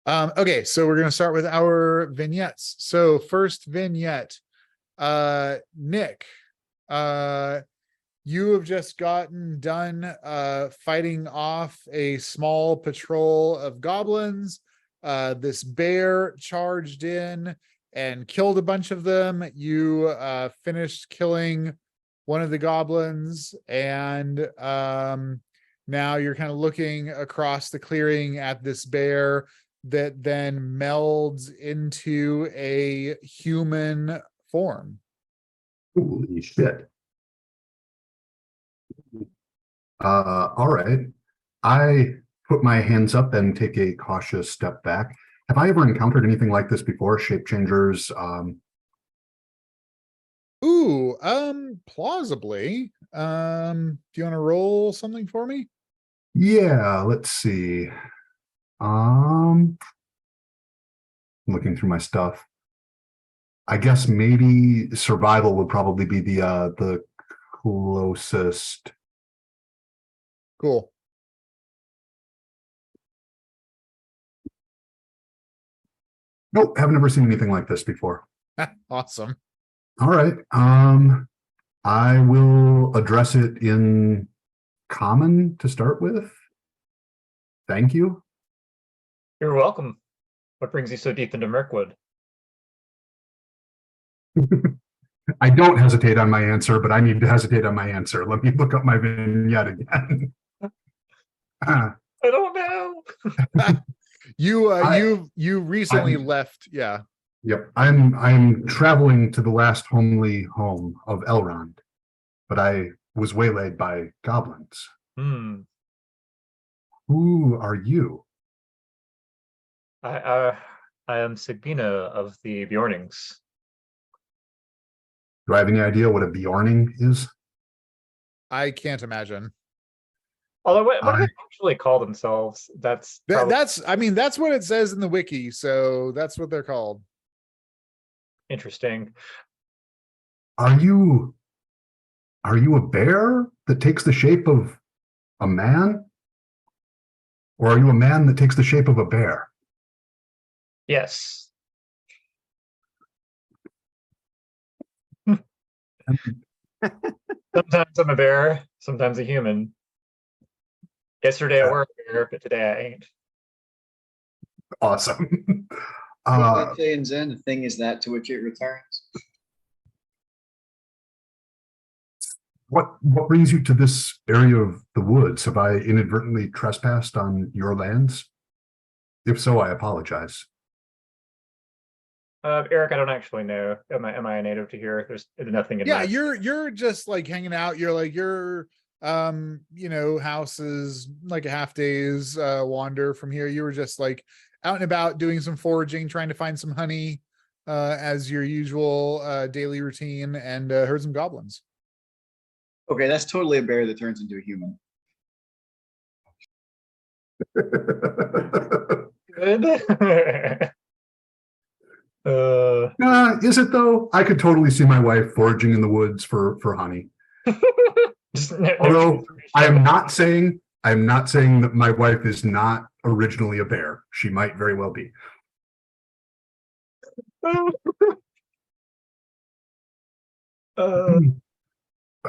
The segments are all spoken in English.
Okay, so we're gonna start with our vignettes. So first vignette, Nick, uh, you have just gotten done fighting off a small patrol of goblins. This bear charged in and killed a bunch of them. You finished killing one of the goblins, and now you're kind of looking across the clearing at this bear that then melds into a human form. Holy shit. All right. I put my hands up and take a cautious step back. Have I ever encountered anything like this before? Shape changers? Plausibly. Do you want to roll something for me? Yeah, let's see. Looking through my stuff. I guess maybe survival would probably be the closest. Cool. Nope, haven't ever seen anything like this before. Awesome. All right. I will address it in common to start with. Thank you. You're welcome. What brings you so deep into Mirkwood? I don't hesitate on my answer, but I need to hesitate on my answer. Let me look up my vignette again. I don't know. You recently left. Yeah. Yep. I'm traveling to the last homely home of Elrond, but I was waylaid by goblins. Hmm. Who are you? I am Sigbina of the Bjornings. Do I have any idea what a Bjorning is? I can't imagine. Although, what do they actually call themselves? That's I mean, that's what it says in the wiki, so that's what they're called. interesting. Are you a bear that takes the shape of a man? Or are you a man that takes the shape of a bear? Yes. Sometimes I'm a bear, sometimes a human. Yesterday I were a bear, but today I ain't. Awesome. They say in Zen, the thing is that to which it returns. What brings you to this area of the woods? Have I inadvertently trespassed on your lands? If so, I apologize. Eric, I don't actually know. Am I a native to here? There's nothing in Yeah, my... you're just like hanging out. You're like houses like a half day's wander from here. You were just like out and about doing some foraging, trying to find some honey as your usual daily routine, and heard some goblins. Okay, that's totally a bear that turns into a human. Good. Is it though? I could totally see my wife foraging in the woods for honey. Although I'm not saying that my wife is not originally a bear. She might very well be.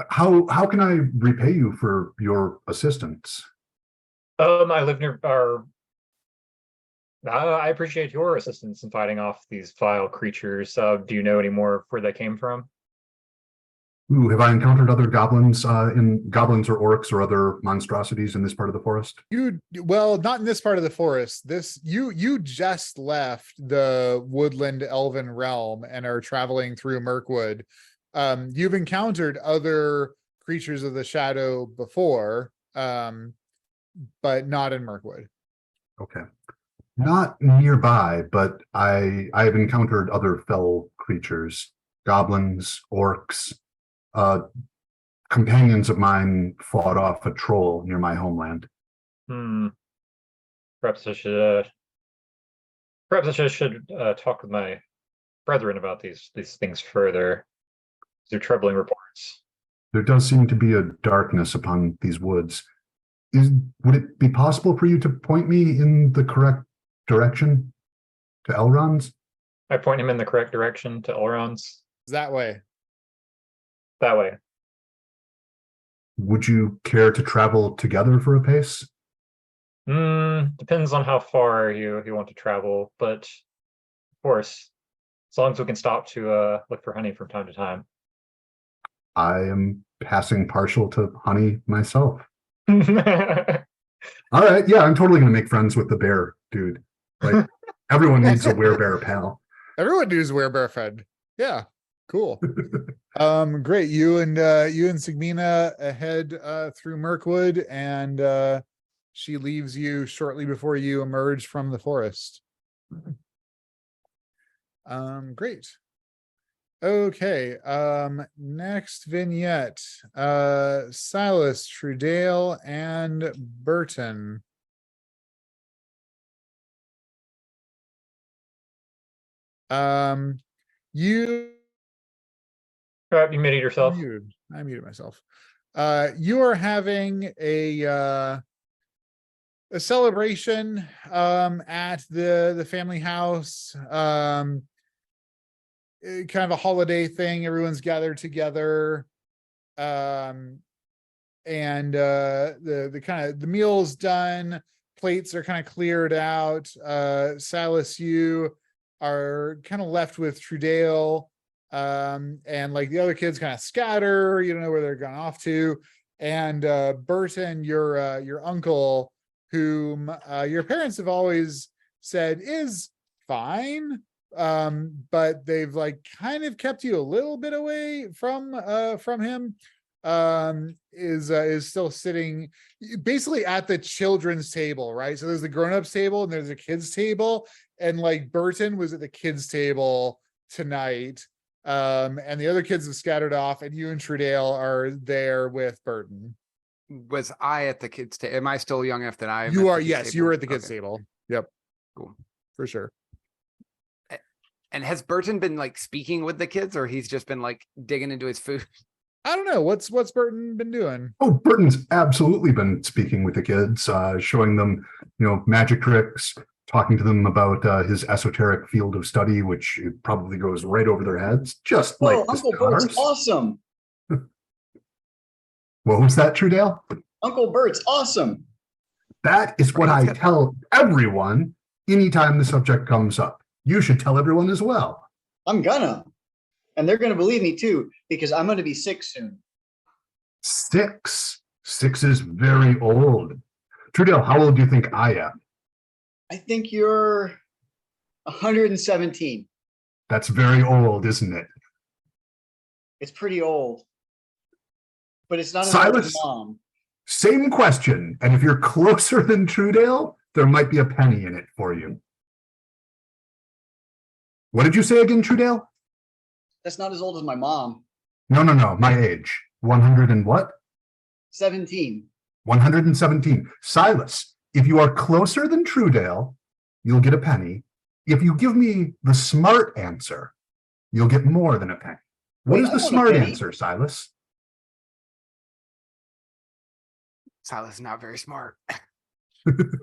How can I repay you for your assistance? I live near our... I appreciate your assistance in fighting off these vile creatures. Do you know any more of where they came from? Ooh, have I encountered other goblins or orcs or other monstrosities in this part of the forest? Well, not in this part of the forest. You just left the woodland elven realm and are traveling through Mirkwood. You've encountered other creatures of the shadow before, but not in Mirkwood. Okay. Not nearby, but I've encountered other fell creatures, goblins, orcs. Companions of mine fought off a troll near my homeland. Perhaps I should talk with my brethren about these things further. These are troubling reports. There does seem to be a darkness upon these woods. Would it be possible for you to point me in the correct direction to Elrond's? I point him in the correct direction to Elrond's. That way. That way. Would you care to travel together for a pace? Depends on how far you want to travel, but of course, as long as we can stop to look for honey from time to time. I am passing partial to honey myself. I All right, yeah, I'm totally gonna make friends with the bear dude. Like everyone needs a werebear pal. Everyone knows werebear friend. Yeah, cool. Great. You and Sigmina head through Mirkwood, and she leaves you shortly before you emerge from the forest. Great. Okay, next vignette. Silas, Trudale, and Burton. You muted yourself. I muted myself. You are having a celebration at the family house. Kind of a holiday thing. Everyone's gathered together. And the kind of the meal's done, plates are kind of cleared out. Silas, you are kind of left with Trudale. And like the other kids kind of scatter, you don't know where they're going off to. And Burton, your uncle, whom your parents have always said is fine, but they've like kind of kept you a little bit away from him, is still sitting basically at the children's table, right? So there's the grown-ups table and there's a kids table, and like Burton was at the kids table tonight. And the other kids have scattered off, and you and Trudale are there with Burton. Was I at the kids' table? Am I still young enough that I am? You at are, the kids' yes, table? you were at the kids' Okay, table. Yep. Cool. For sure. And has Burton been like speaking with the kids, or he's just been like digging into his food? I don't know. What's Burton been doing? Oh, Burton's absolutely been speaking with the kids, showing them, magic tricks, talking to them about his esoteric field of study, which probably goes right over their heads, just like the Uncle Bert's stars. awesome. What was that, Trudale? Uncle Bert's awesome. That is what I tell everyone anytime the subject comes up. You should tell everyone as well. I'm gonna. And they're gonna believe me too, because I'm gonna be 6 soon. 6. 6 is very old. Trudale, how old do you think I am? I think you're 117. That's very old, isn't it? It's pretty old. But it's not as old Silas, as Mom. same question. And if you're closer than Trudale, there might be a penny in it for you. What did you say again, Trudale? That's not as old as my mom. No, my age. 100 and what? 17. 117. Silas, if you are closer than Trudale, you'll get a penny. If you give me the smart answer, you'll get more than a penny. What Wait, is I the want a smart penny. answer, Silas? Silas is not very smart.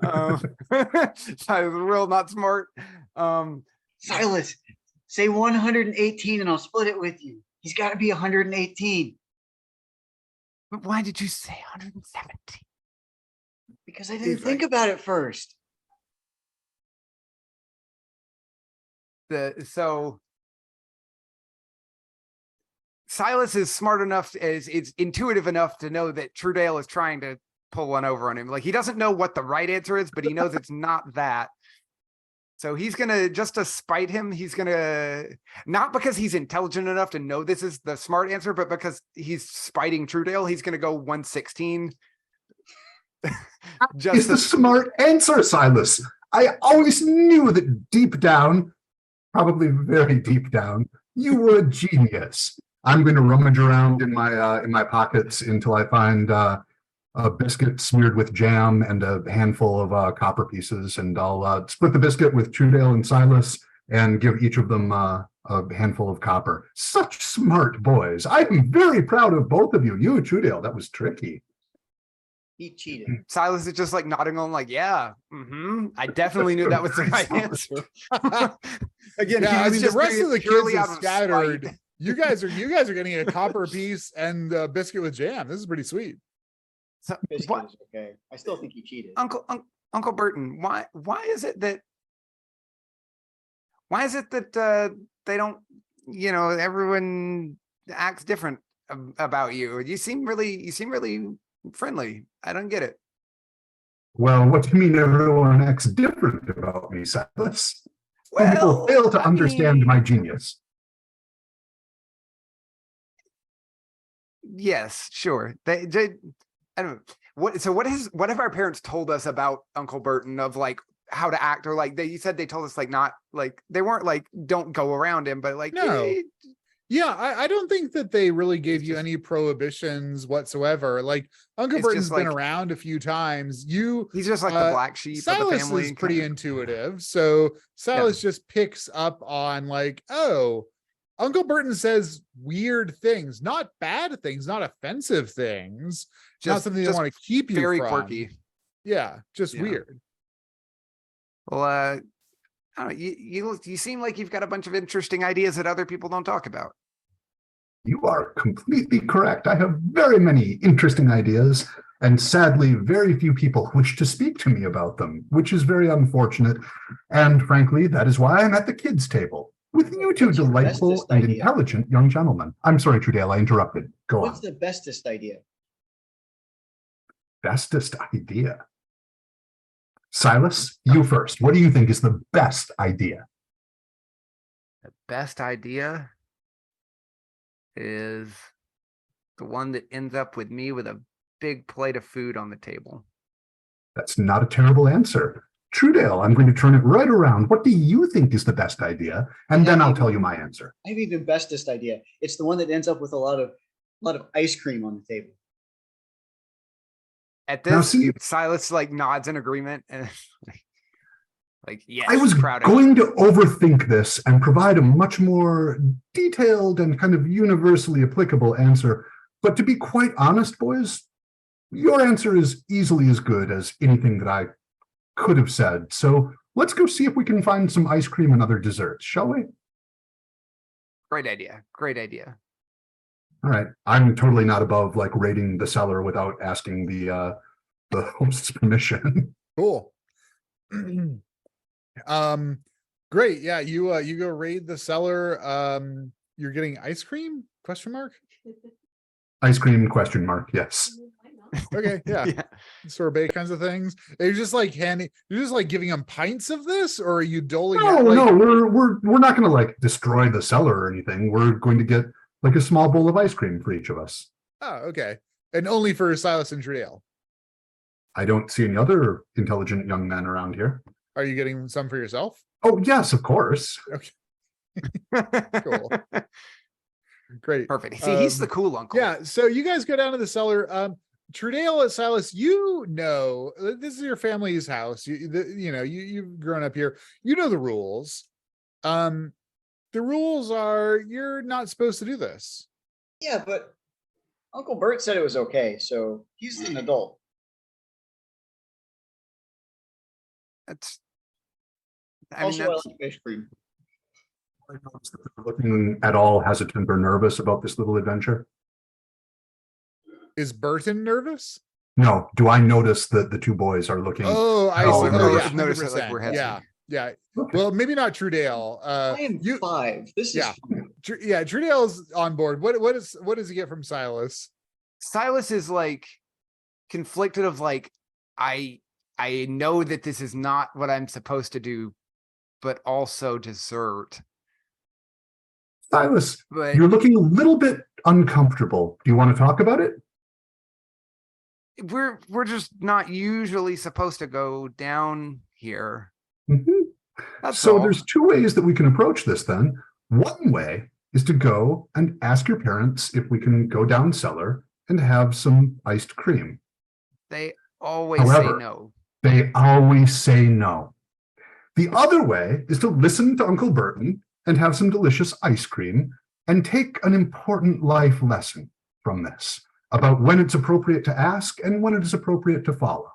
Silas is real not smart. Silas, say 118 and I'll split it with you. He's got to be 118. But why did you say 117? Because I didn't think about it first. So Silas is smart enough, is intuitive enough to know that Trudale is trying to pull one over on him. Like, he doesn't know what the right answer is, but he knows it's not that. So he's gonna, just to spite him, he's gonna, not because he's intelligent enough to know this is the smart answer, but because he's spiting Trudale, he's gonna go 116. Is the smart answer, Silas. I always knew that deep down, probably very deep down, you were a genius. I'm going to rummage around in my pockets until I find a biscuit smeared with jam and a handful of copper pieces, and I'll split the biscuit with Trudale and Silas and give each of them a handful of copper. Such smart boys. I'm very proud of both of you. You, Trudale, that was tricky. He cheated. Silas is just like nodding on, like, yeah, I definitely knew that was the right answer. Again, Yeah, he I was mean, the just rest doing of it the purely kids out are of scattered. spite. You guys are getting a copper piece and a biscuit with jam. This is pretty sweet. So, Biscuit what, is okay. I still think he cheated. Uncle Burton, why is it that they don't, everyone acts different about you? You seem really friendly. I don't get it. Well, what do you mean everyone acts different about me, Silas? Some people Well, fail to I understand mean, my genius. yes, sure. They I don't know. What have our parents told us about Uncle Burton of like how to act, or like you said they told us like not like they weren't like don't go around him, but like No. Yeah, I don't think that they really gave It's you just- any prohibitions whatsoever. Like Uncle It's Burton's just been like- around a few times. he's just like the uh, black sheep of the Silas family. is pretty intuitive. So Silas just picks up on like, oh, Uncle Burton says weird things, not bad things, not offensive things, not something they just want to keep you very from. quirky. Yeah, just Yeah. weird. Well, I don't know, you seem like you've got a bunch of interesting ideas that other people don't talk about. You are completely correct. I have very many interesting ideas, and sadly, very few people wish to speak to me about them, which is very unfortunate. And frankly, that is why I'm at the kids' table with you two What's your delightful bestest and idea? intelligent young gentlemen. I'm sorry, Trudale, I interrupted. Go What's on. the bestest idea? Bestest idea. Silas, you first. What do you think is the best idea? The best idea is the one that ends up with me with a big plate of food on the table. That's not a terrible answer. Trudale, I'm going to turn it right around. What do you think is the best idea? And then I'll tell you my answer. I have even bestest idea. It's the one that ends up with a lot of ice cream on the table. At Now, this, see- Silas like nods in agreement and like yes, I was proud of you. going to overthink this and provide a much more detailed and kind of universally applicable answer. But to be quite honest, boys, your answer is easily as good as anything that I could have said. So let's go see if we can find some ice cream and other desserts, shall we? Great idea. Great idea. All right. I'm totally not above like raiding the cellar without asking the host's permission. Cool. Great. Yeah, you go raid the cellar. You're getting ice cream? Question mark? Ice cream question mark, yes. Okay, yeah. Sorbet kinds of things. You're just like giving them pints of this, or are you doling No, out like no, we're not gonna like destroy the cellar or anything. We're going to get like a small bowl of ice cream for each of us. oh, okay. And only for Silas and Triel. I don't see any other intelligent young men around here. Are you getting some for yourself? Oh, yes, of course. Cool. Great. Perfect. See, he's the cool uncle. Yeah, so you guys go down to the cellar. Trudale, Silas, this is your family's house. You've grown up here. You know the rules. The rules are you're not supposed to do this. Yeah, but Uncle Bert said it was okay, so he's an adult. That's Also, I that's like ice cream. Looking at all hesitant or nervous about this little adventure. Is Burton nervous? No, do I notice that the two boys are looking? Oh, I Oh, see. no, Oh, no, yeah, notice it like we're 100%. hesitant. Yeah. Okay. Well, maybe not Trudale. I am you 5. This is yeah. fun. Trudale's on board. What does he get from Silas? Silas is like conflicted of like, I know that this is not what I'm supposed to do, but also dessert. Silas, But you're looking a little bit uncomfortable. Do you want to talk about it? we're just not usually supposed to go down here. Mhm. That's So all. there's two ways that we can approach this then. One way is to go and ask your parents if we can go down cellar and have some iced cream. They always say However, no. They always say no. The other way is to listen to Uncle Burton and have some delicious ice cream and take an important life lesson from this about when it's appropriate to ask and when it is appropriate to follow.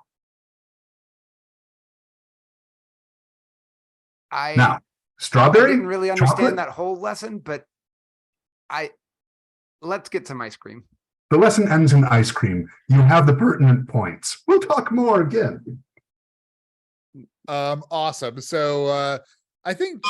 Now, I strawberry, didn't really understand chocolate? that whole lesson, but let's get some ice cream. The lesson ends in ice cream. You have the pertinent points. We'll talk more again. Awesome. So I think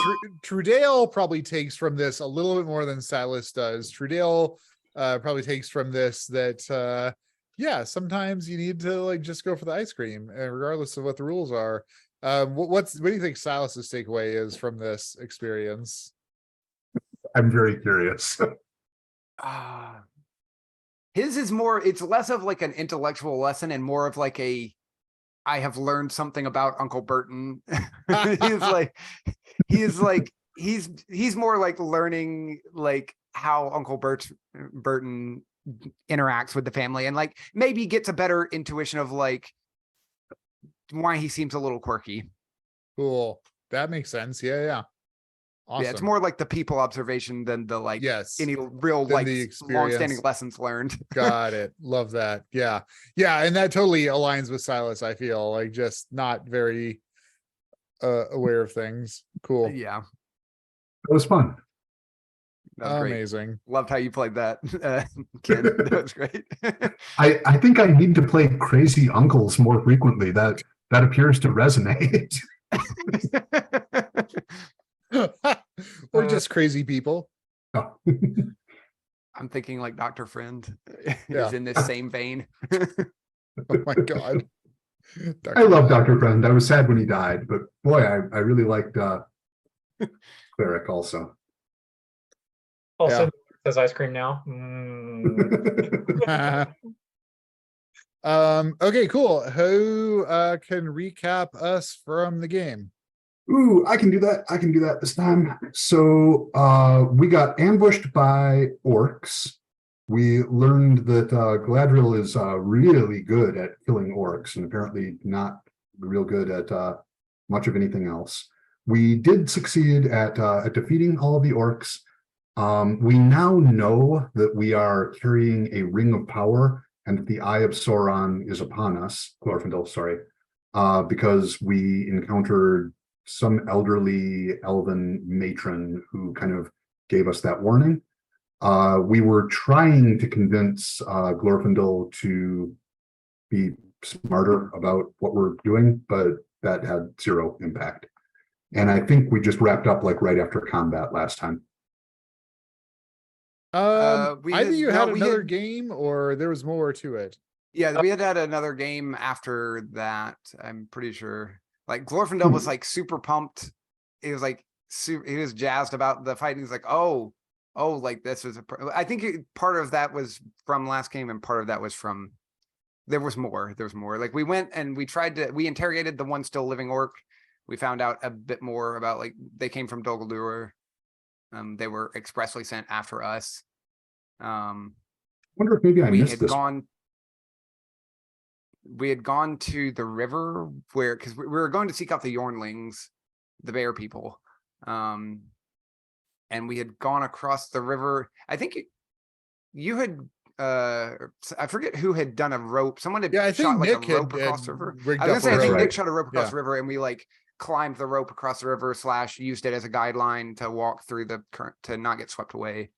Trudale probably takes from this a little bit more than Silas does. Trudale probably takes from this that yeah, sometimes you need to like just go for the ice cream, regardless of what the rules are. What do you think Silas's takeaway is from this experience? I'm very curious. His is more, it's less of like an intellectual lesson and more of like I have learned something about Uncle Burton. He's more like learning like how Uncle Burton interacts with the family and like maybe gets a better intuition of like why he seems a little quirky. Cool. That makes sense. Yeah. Awesome. Yeah, it's more like the people observation than the like any real than like the long-standing experience. lessons learned. Got it. Love that. Yeah. And that totally aligns with Silas. I feel like just not very aware of things. Cool. Yeah, It was fun. that was great. Amazing. Loved how you played that, Ken. That was great. I think I need to play Crazy Uncles more frequently. That appears to resonate. Or just crazy people. Oh. I'm thinking like Dr. Friend Yeah. is in this same vein. Oh my God. I love Dr. Friend. I was sad when he died, but boy, I really liked Cleric also. Also, Yeah. says ice cream now. Okay, cool. Who can recap us from the game? Ooh, I can do that. I can do that this time. So we got ambushed by orcs. We learned that Galadriel is really good at killing orcs and apparently not real good at much of anything else. We did succeed at defeating all of the orcs. We now know that we are carrying a ring of power and that the Eye of Sauron is upon us, Glorfindel, sorry, because we encountered some elderly elven matron who kind of gave us that warning. We were trying to convince Glorfindel to be smarter about what we're doing, but that had zero impact. And I think we just wrapped up like right after combat last time. Either you had another game or there was more to it. Yeah, we had another game after that. I'm pretty sure. Like Glorfindel was like super pumped. He was like he was jazzed about the fight. He's like, oh, like this was I think part of that was from last game, and part of that was from there was more. Like we went and we interrogated the one still living orc. We found out a bit more about like they came from Dol Guldur. They were expressly sent after us. I wonder if maybe I missed this. We had gone to the river because we were going to seek out the Yornlings, the bear people. And we had gone across the river. I think you had, I forget who had done a rope. Someone had shot like Nick a rope across the river. I was gonna say, I think right. Nick shot a rope across the river and we like climbed the rope across the river / used it as a guideline to walk through the current to not get swept away.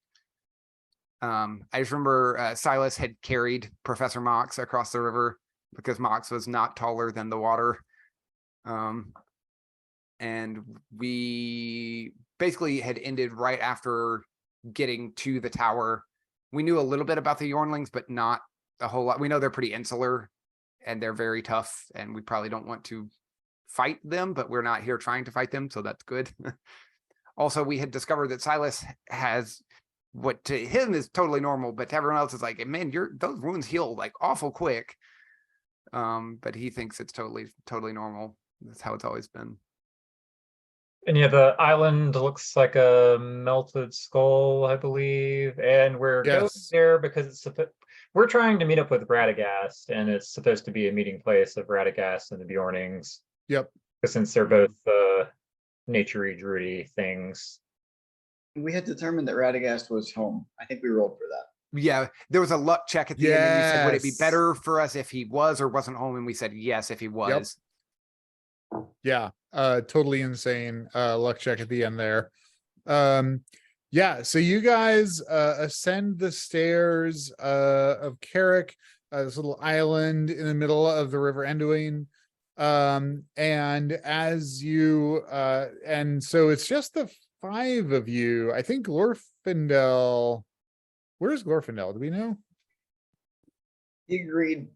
I just remember Silas had carried Professor Mox across the river because Mox was not taller than the water. And we basically had ended right after getting to the tower. We knew a little bit about the Yornlings, but not a whole lot. We know they're pretty insular and they're very tough, and we probably don't want to fight them, but we're not here trying to fight them, so that's good. Also, we had discovered that Silas has what to him is totally normal, but to everyone else is like, man, those wounds heal like awful quick. But he thinks it's totally normal. That's how it's always been. And yeah, the island looks like a melted skull, I believe. And we're going there because we're trying to meet up with Radagast, and it's supposed to be a meeting place of Radagast and the Bjornings. Yep. Since they're both nature-y, druidy things. We had determined that Radagast was home. I think we rolled for that. Yeah, there was a luck check at the end, and you said, would it be Yes. better for us if he was or wasn't home? And we said yes if he was. Yeah, totally insane luck check at the end there. Yeah, so you guys ascend the stairs of Carrick, this little island in the middle of the River Enduin. And as you and so it's just the 5 of you. I think Glorfindel. Where's Glorfindel? Do we know? He agreed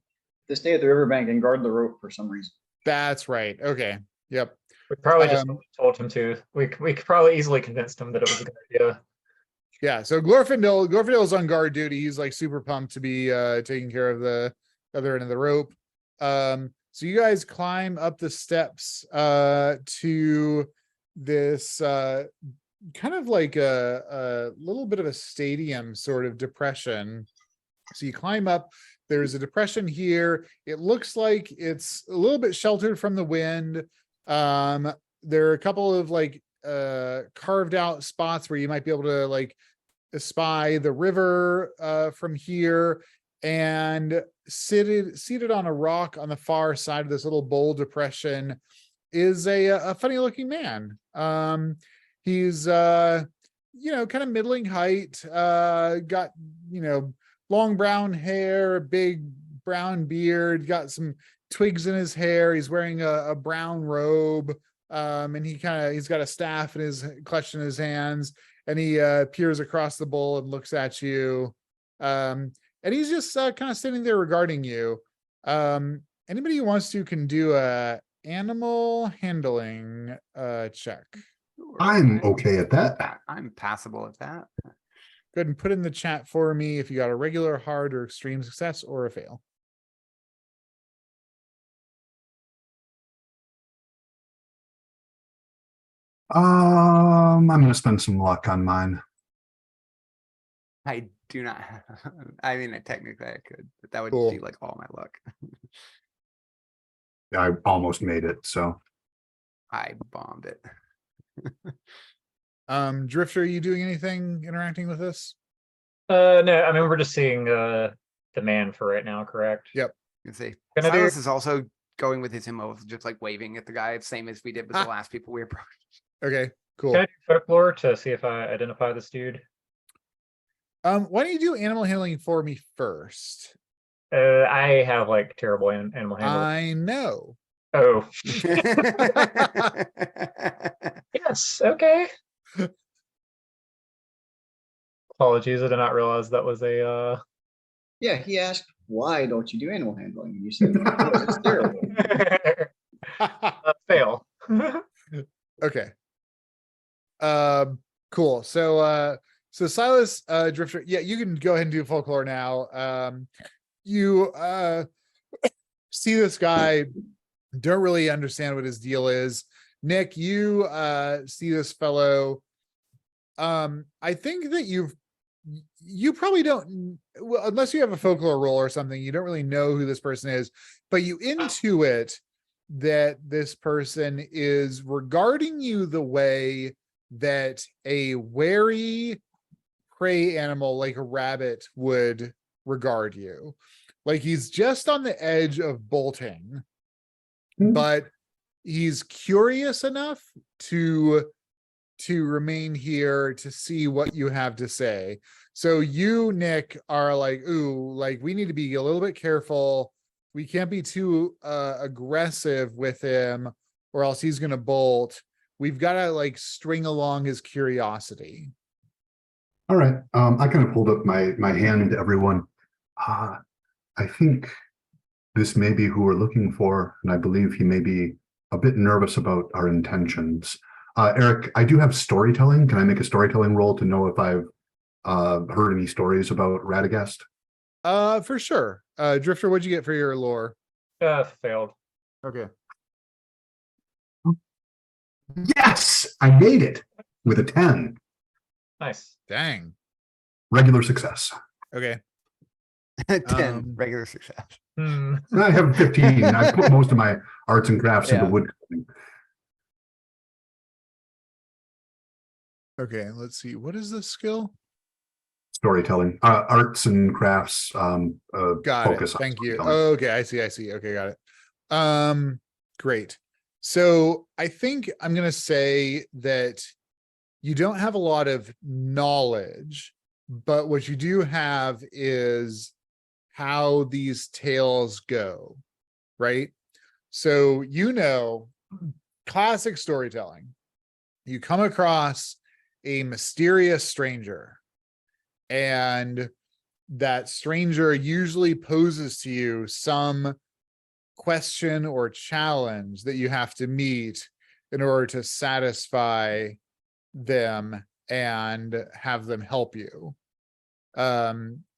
to stay at the riverbank and guard the rope for some reason. That's right. Okay. Yep. We probably just Um, told him to. We could probably easily convinced him that it was a good idea. Yeah, so Glorfindel's on guard duty. He's like super pumped to be taking care of the other end of the rope. So you guys climb up the steps to this kind of like a little bit of a stadium sort of depression. So you climb up, there's a depression here. It looks like it's a little bit sheltered from the wind. There are a couple of like carved out spots where you might be able to like espy the river from here, and seated on a rock on the far side of this little bowl depression is a funny looking man. He's kind of middling height, got long brown hair, big brown beard, got some twigs in his hair. He's wearing a brown robe. And he's got a staff clutched in his hands, and he peers across the bowl and looks at you. And he's just kind of standing there regarding you. Anybody who wants to can do a animal handling check. I'm okay at that. I'm passable at that. Go ahead and put in the chat for me if you got a regular, hard, or extreme success or a fail. I'm gonna spend some luck on mine. I do not. I mean, technically I could, but that would Cool. be like all my luck. I almost made it, so I bombed it. Drifter, are you doing anything interacting with this? No, I mean we're just seeing the man for right now, correct? Yep. You see, Can I do- Silas is also going with his MO of just like waving at the guy, same as we did with the last people we approached. Okay, cool. Can I do folklore to see if I identify this dude? Why don't you do animal handling for me first? I have like terrible animal handling. I know. Oh, yes. Okay. Apologies, I did not realize that was a. Yeah, he asked, why don't you do animal handling? And you said, "Because it's terrible." Fail. Okay. Cool. So Silas, Drifter, yeah, you can go ahead and do folklore now. You see this guy, don't really understand what his deal is. Nick, you see this fellow. I think that you probably don't, well, unless you have a folklore roll or something, you don't really know who this person is, but you intuit that this person is regarding you the way that a wary prey animal like a rabbit would regard you. Like he's just on the edge of bolting, but he's curious enough to remain here to see what you have to say. So you, Nick, are like, ooh, like we need to be a little bit careful. We can't be too aggressive with him or else he's going to bolt. We've got to like string along his curiosity. all right. I kind of pulled up my hand to everyone. I think this may be who we're looking for, and I believe he may be a bit nervous about our intentions. Eric, I do have storytelling. Can I make a storytelling roll to know if I've heard any stories about Radagast? For sure. Drifter, what'd you get for your lore? Failed. Okay. Yes, I made it with a 10. Nice. Dang. Regular success. Okay. 10 regular success. I have 15. I put most of my arts and crafts into Yeah. wood. Okay, let's see. What is this skill? storytelling, arts and crafts, Got it. focus on Thank you. storytelling. Okay, I see. Okay, got it. Great. So I think I'm gonna say that you don't have a lot of knowledge, but what you do have is how these tales go, right? So classic storytelling. You come across a mysterious stranger, and that stranger usually poses to you some question or challenge that you have to meet in order to satisfy them and have them help you.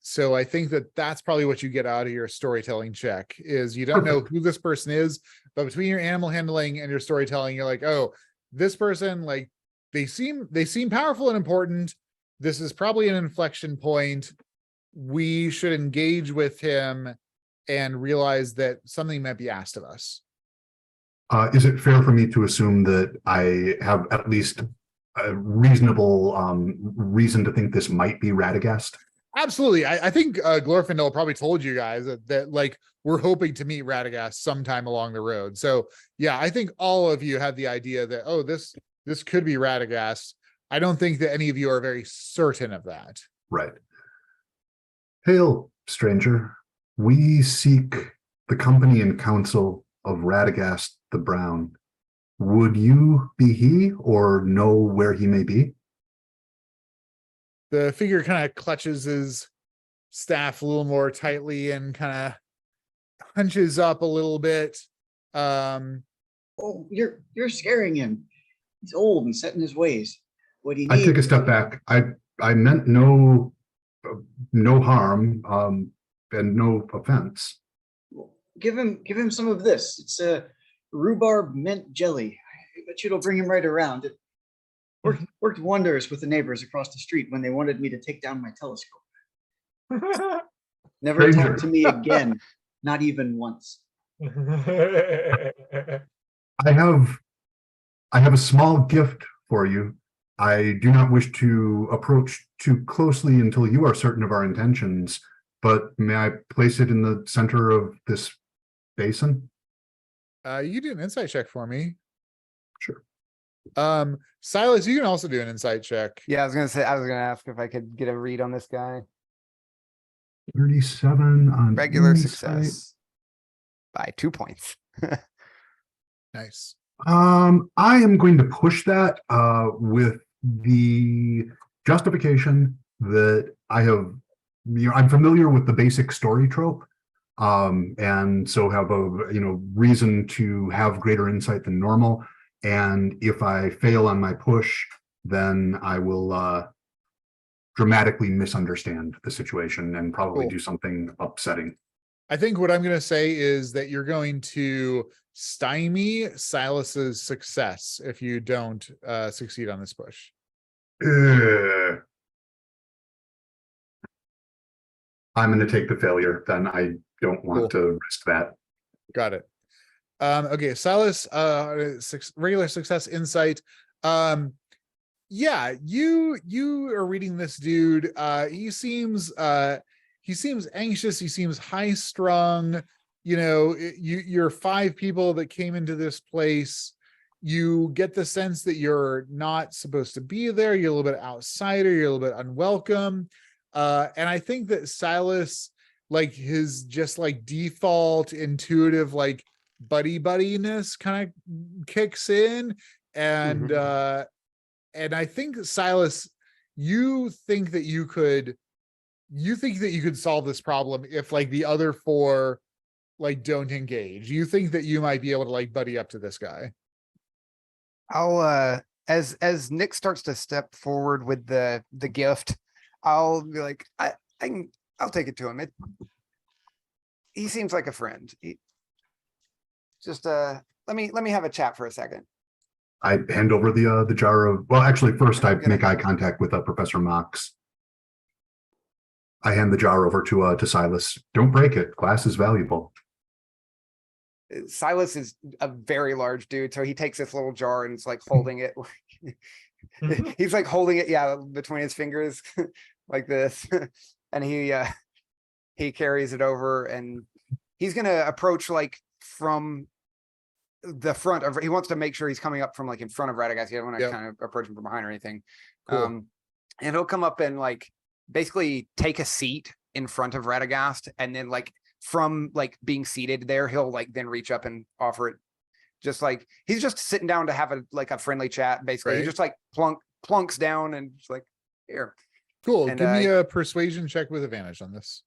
So I think that that's probably what you get out of your storytelling check is you don't know who this person is, but between your animal handling and your storytelling, you're like, oh, this person, like they seem powerful and important. This is probably an inflection point. We should engage with him and realize that something might be asked of us. Is it fair for me to assume that I have at least a reasonable reason to think this might be Radagast? Absolutely. I think Glorfindel probably told you guys that like we're hoping to meet Radagast sometime along the road. So yeah, I think all of you have the idea that, oh, this could be Radagast. I don't think that any of you are very certain of that. Right. Hail, stranger. We seek the company and counsel of Radagast the Brown. Would you be he or know where he may be? The figure kind of clutches his staff a little more tightly and kind of hunches up a little bit. Oh, you're scaring him. He's old and set in his ways. What do you I need? take a step back. I meant no harm and no offense. Give him some of this. It's a rhubarb mint jelly. I bet you it'll bring him right around. It worked wonders with the neighbors across the street when they wanted me to take down my telescope. Never Stranger. talk to me again, not even once. I have a small gift for you. I do not wish to approach too closely until you are certain of our intentions, but may I place it in the center of this basin? You do an insight check for me. Sure. Silas, you can also do an insight check. Yeah, I was gonna ask if I could get a read on this guy. 37 on Regular insight. success by 2 points. Nice. I am going to push that with the justification that I'm familiar with the basic story trope, and so have a reason to have greater insight than normal. And if I fail on my push, then I will dramatically misunderstand the situation and probably Cool. do something upsetting. I think what I'm going to say is that you're going to stymie Silas's success if you don't succeed on this push. I'm going to take the failure. Then I don't want to risk that. Got it. Okay, Silas, regular success insight. Yeah, you are reading this dude. He seems anxious. He seems high strung. You're 5 people that came into this place. You get the sense that you're not supposed to be there. You're a little bit outsider. You're a little bit unwelcome. And I think that Silas, like his just like default intuitive, like buddiness kind of kicks in. And, and I think Silas, you think that you could solve this problem if like the other 4 like don't engage. You think that you might be able to like buddy up to this guy. I'll as Nick starts to step forward with the gift, I'll be like, I'll take it to him. He seems like a friend. Let me have a chat for a second. I hand over the jar of, well, actually, first I make eye contact with Professor Mox. I hand the jar over to Silas. Don't break it. Glass is valuable. Silas is a very large dude, so he takes this little jar and it's like holding it. He's like holding it, yeah, between his fingers like this. And he carries it over and he's gonna approach like from the front of, he wants to make sure he's coming up from like in front of Radagast. He doesn't want to Yep. kind of approach him from behind or anything. Cool. And he'll come up and like basically take a seat in front of Radagast, and then like from like being seated there, he'll like then reach up and offer it. Just like he's just sitting down to have a friendly chat. Basically, he Right. just like plunks down and just like here. Cool. And, Give me a persuasion check with advantage on this.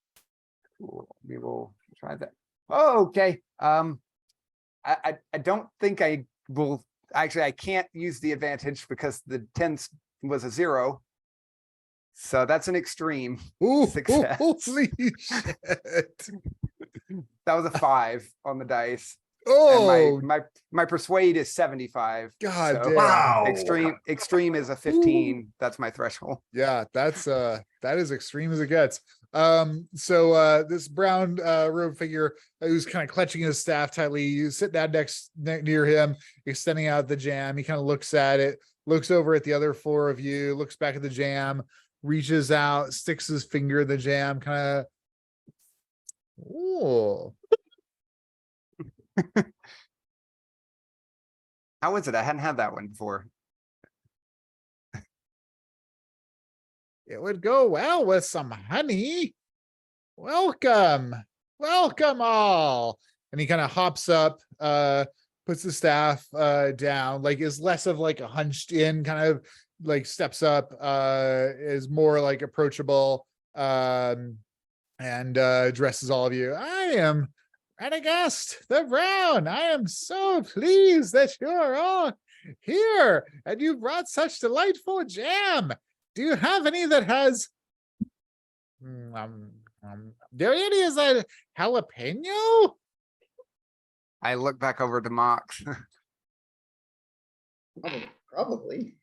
Cool. We will try that. Oh, okay. I don't think I will. Actually, I can't use the advantage because the 10 was a 0. So that's an extreme. Ooh, Success. holy shit. That was a 5 on the dice. Oh, And my persuade is 75. God so damn. Wow. Extreme is a 15. That's my threshold. Yeah, that's that is extreme as it gets. So this brown robe figure who's kind of clutching his staff tightly, you sit down near him, extending out the jam. He kind of looks at it, looks over at the other 4 of you, looks back at the jam, reaches out, sticks his finger in the jam, kind of. Oh, How is it? I hadn't had that one before. it would go well with some honey. Welcome, welcome all. And he kind of hops up, puts the staff down, like is less of like a hunched in kind of like steps up, is more like approachable, and addresses all of you. I am Radagast the Brown. I am so pleased that you are all here and you brought such delightful jam. Do you have any that has do any is that jalapeno? I look back over to Mox. Probably.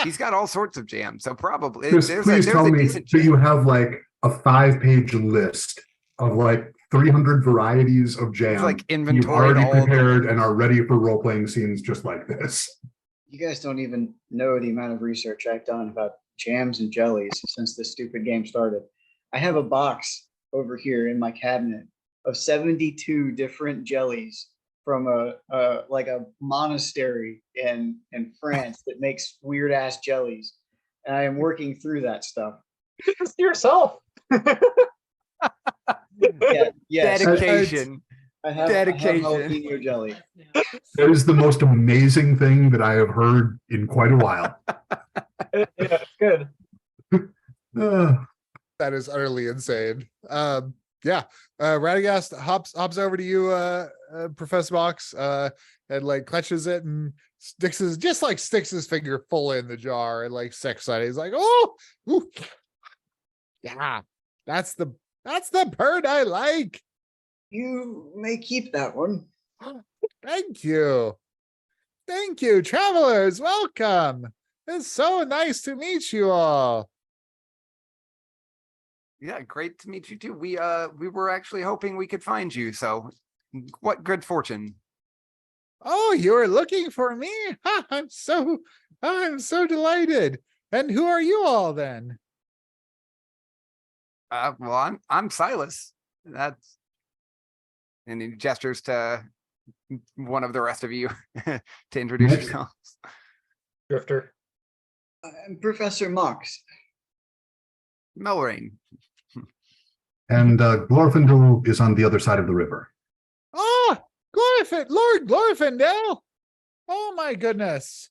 He's got all sorts of jam, so probably Just please tell me decent that jam. you have like a 5-page list of like 300 varieties of jam. It's like You've inventoried already all of them. prepared and are ready for role-playing scenes just like this. You guys don't even know the amount of research I've done about jams and jellies since this stupid game started. I have a box over here in my cabinet of 72 different jellies from a monastery in France that makes weird ass jellies. And I am working through that stuff. Just yourself. Yeah, yes. Dedication. I have Dedication. jalapeno jelly. That is the most amazing thing that I have heard in quite a while. Yeah, it's good. That is utterly insane. Yeah. Radagast hops over to you, Professor Box, and like clutches it and sticks his finger full in the jar and like sex on it. He's like, oh, ooh, yeah, that's the bird I like. You may keep that one. Thank you. Thank you, travelers. Welcome. It's so nice to meet you all. Yeah, great to meet you too. We were actually hoping we could find you, so what good fortune. Oh, you were looking for me? Ha, I'm so delighted. And who are you all then? Well, I'm Silas. That's, and he gestures to one of the rest of you to introduce Nick. yourselves. Drifter. I'm Professor Mox. Melrain. And Glorfindel is on the other side of the river. Oh, Lord Glorfindel. Oh my goodness.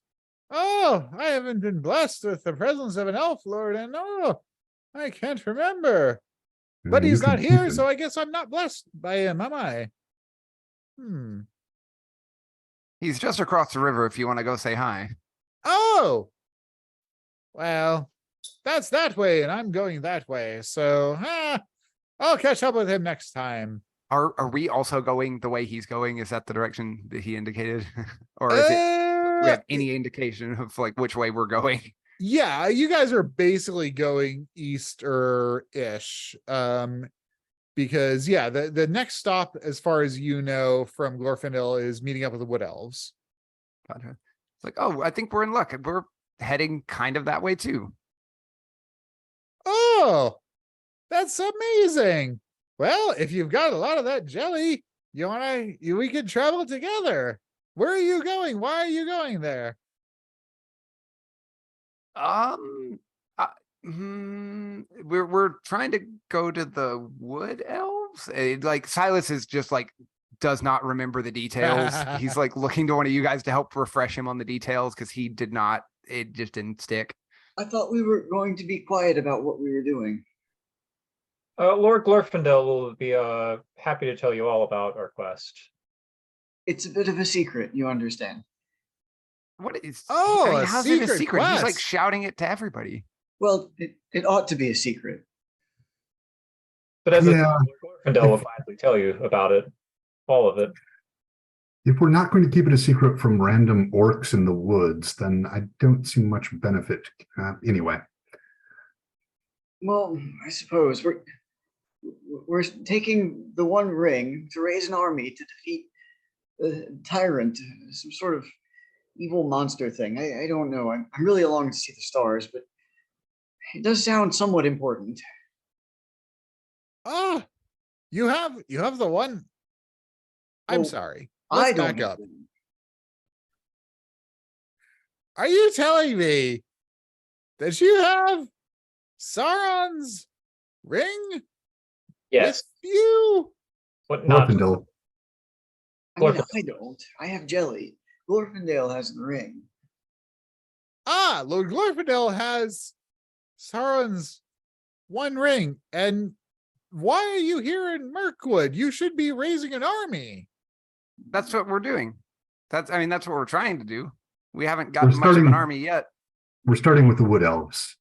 Oh, I haven't been blessed with the presence of an elf lord, and I can't remember. But You he's can not keep here, him. so I guess I'm not blessed by him, am I? He's just across the river if you want to go say hi. Oh, well, that's that way, and I'm going that way. So, I'll catch up with him next time. Are we also going the way he's going? Is that the direction that he indicated? Or is it, we have any indication of like which way we're going? Yeah, you guys are basically going east-ish. Because yeah, the next stop, as far as you know, from Glorfindel is meeting up with the Wood Elves. Gotcha. It's like, oh, I think we're in luck. We're heading kind of that way too. Oh, that's amazing. Well, if you've got a lot of that jelly, we could travel together. Where are you going? Why are you going there? Uh, we're trying to go to the wood elves. Like Silas is just like does not remember the details. He's like looking to one of you guys to help refresh him on the details because he did not. It just didn't stick. I thought we were going to be quiet about what we were doing. Lord Glorfindel will be happy to tell you all about our quest. It's a bit of a secret, you understand. What is? Oh, I mean, a how's it a secret secret? He's like quest. shouting it to everybody. Well, it ought to be a secret. But as Yeah. Lord Glorfindel will gladly tell you about it, all of it. If we're not going to keep it a secret from random orcs in the woods, then I don't see much benefit. Anyway. Well, I suppose we're taking the One Ring to raise an army to defeat the tyrant, some sort of evil monster thing. I don't know. I'm really along to see the stars, but it does sound somewhat important. Ah, you have the one. I'm Well, sorry. I Let's don't back have up. one. Are you telling me that you have Sauron's ring Yes. with you? What not? Glorfindel. I mean, Glorfindel. I don't. I have Jelly. Glorfindel has the ring. Ah, Lord Glorfindel has Sauron's one ring. And why are you here in Mirkwood? You should be raising an army. That's what we're doing. That's what we're trying to do. We haven't We're gotten much of an starting- army yet. We're starting with the wood elves,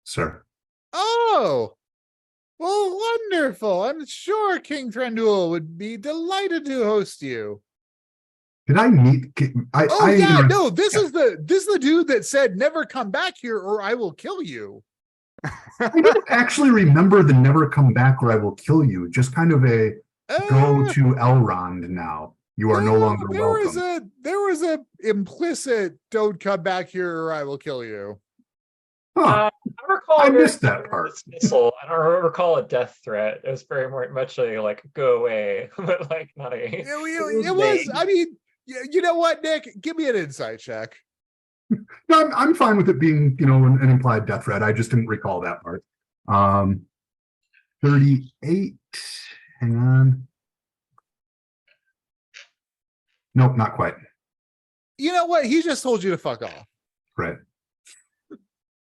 sir. Oh, well, wonderful. I'm sure King Thranduil would be delighted to host you. Did I meet? Oh, yeah, no, this is the dude that said, never come back here or I will kill you. I don't actually remember the never come back or I will kill you. Just kind of a go to Elrond now. You are no longer welcome. There was a implicit don't come back here or I will kill you. Huh. I recall I a very missed that clear part. dismissal. I don't recall a death threat. It was very much a like go away, but like not a. It was. I mean, you know what, Nick? Give me an insight check. No, I'm fine with it being, an implied death threat. I just didn't recall that part. 38. Hang on. Nope, not quite. You know what? He just told you to fuck off. Right.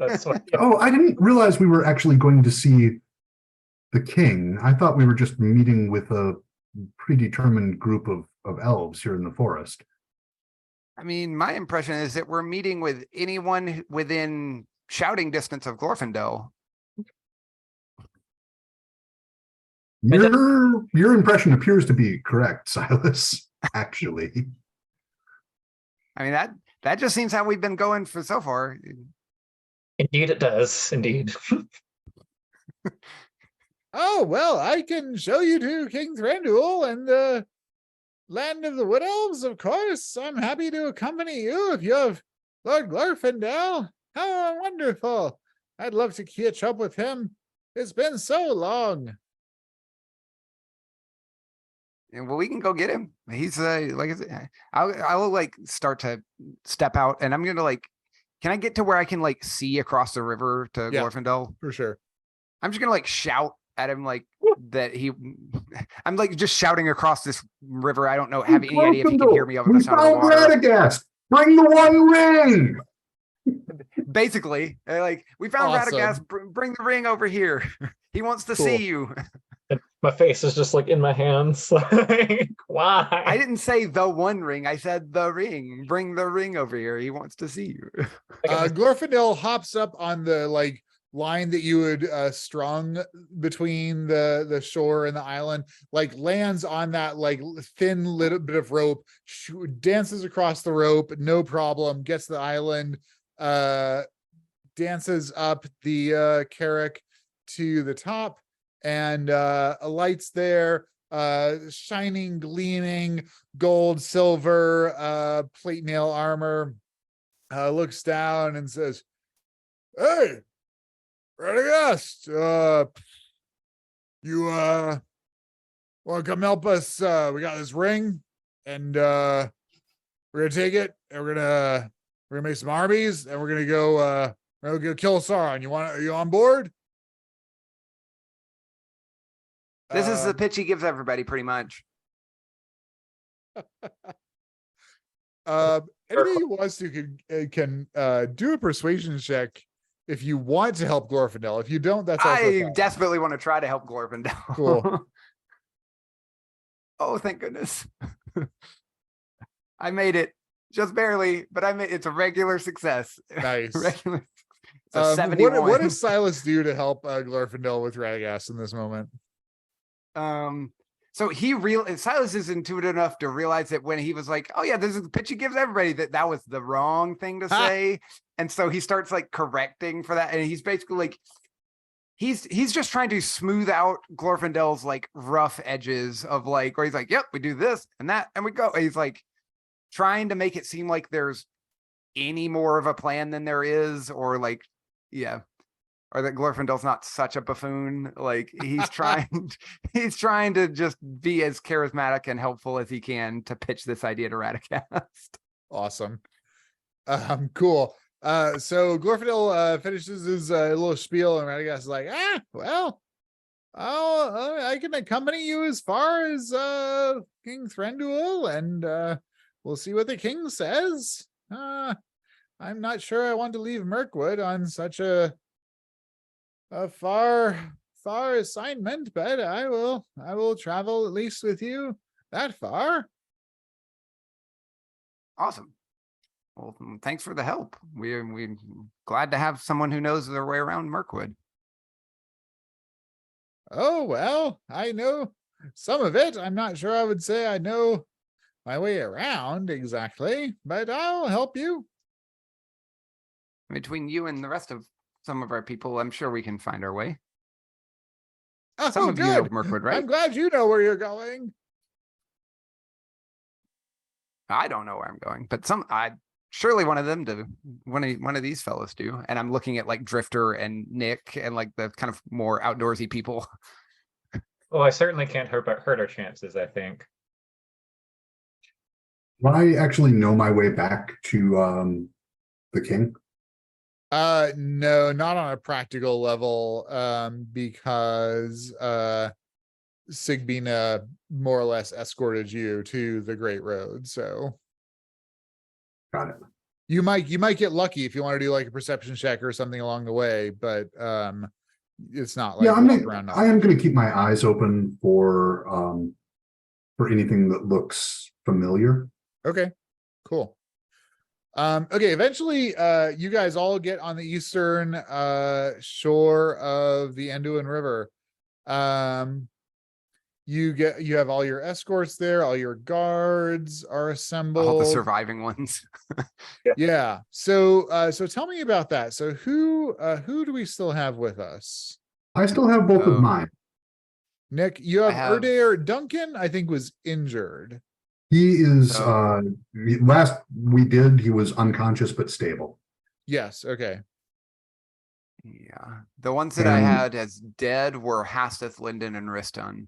That's what. Oh, I didn't realize we were actually going to see the king. I thought we were just meeting with a predetermined group of elves here in the forest. I mean, my impression is that we're meeting with anyone within shouting distance of Glorfindel. Your impression appears to be correct, Silas, actually. I mean, that just seems how we've been going for so far. Indeed, it does. Indeed. Oh, well, I can show you to King Thranduil and the land of the Wood Elves, of course. I'm happy to accompany you if you have Lord Glorfindel. How wonderful. I'd love to catch up with him. It's been so long. And well, we can go get him. He's like I said, I will like start to step out, and I'm gonna like, can I get to where I can like see across the river to Yeah. Glorfindel? For sure. I'm just gonna like shout at him like that I'm like just shouting across this river. I don't know, have any idea if he can hear me over the We sound of the found water. Radagast. Bring the One Ring. Basically, like we found Awesome. Radagast. Bring the ring over here. He wants to Cool. see you. My face is just like in my hands. Like, why? I didn't say the One Ring. I said the ring. Bring the ring over here. He wants to see you. Glorfindel hops up on the like line that you had strung between the shore and the island, like lands on that like thin little bit of rope, dances across the rope, no problem, gets to the island, dances up the carrack to the top and alights there, shining, gleaming, gold, silver, plate mail armor. looks down and says, "Hey, Radagast, you want to come help us? We got this ring, and we're gonna take it, and we're gonna make some armies, and we're gonna go kill Sauron. Are you on board?" This is the pitch he gives everybody, pretty much. Anybody who wants to can do a persuasion check if you want to help Glorfindel. If you don't, that's also I fine. desperately want to try to help Glorfindel. Cool. Oh, thank goodness. I made it just barely, but it's a regular success. Nice. Regular. So 71. What does Silas do to help Glorfindel with Radagast in this moment? So Silas is intuitive enough to realize that when he was like, "Oh yeah, this is the pitch he gives everybody," that was the wrong thing to say, and so he starts like correcting for that, and he's basically like, he's just trying to smooth out Glorfindel's like rough edges of like, where he's like, "Yep, we do this and that, and we go." And he's like trying to make it seem like there's any more of a plan than there is, or like, yeah. Or that Glorfindel's not such a buffoon. Like he's trying to just be as charismatic and helpful as he can to pitch this idea to Radagast. Awesome. Cool. So Glorfindel finishes his little spiel, and Radagast is like, well, I can accompany you as far as King Thranduil, and we'll see what the king says. I'm not sure I want to leave Mirkwood on such a far assignment, but I will travel at least with you that far. Awesome. Well, thanks for the help. We're glad to have someone who knows their way around Mirkwood. Oh, well, I know some of it. I'm not sure I would say I know my way around exactly, but I'll help you. Between you and the rest of some of our people, I'm sure we can find our way. Oh, Some of good. you know Mirkwood, right? I'm glad you know where you're going. I don't know where I'm going, but surely one of these fellows do. And I'm looking at like Drifter and Nick and like the kind of more outdoorsy people. Well, I certainly can't hurt our chances, I think. I actually know my way back to the king. No, not on a practical level, because Sigbina more or less escorted you to the Great Road. So Got it. you might get lucky if you want to do like a perception check or something along the way, but it's not like I am going to keep my eyes open for anything that looks familiar. Okay, cool. Okay, eventually you guys all get on the eastern shore of the Anduin River. You have all your escorts there, all your guards are assembled, All the surviving ones. Yeah. So tell me about that. So who do we still have with us? I still have both of mine. Nick, you have I have- Erdair. Duncan, I think, was injured. He is So- last we did, he was unconscious but stable. Yes, okay. Yeah. The ones that I had as dead were Hasteth, Linden, and Riston.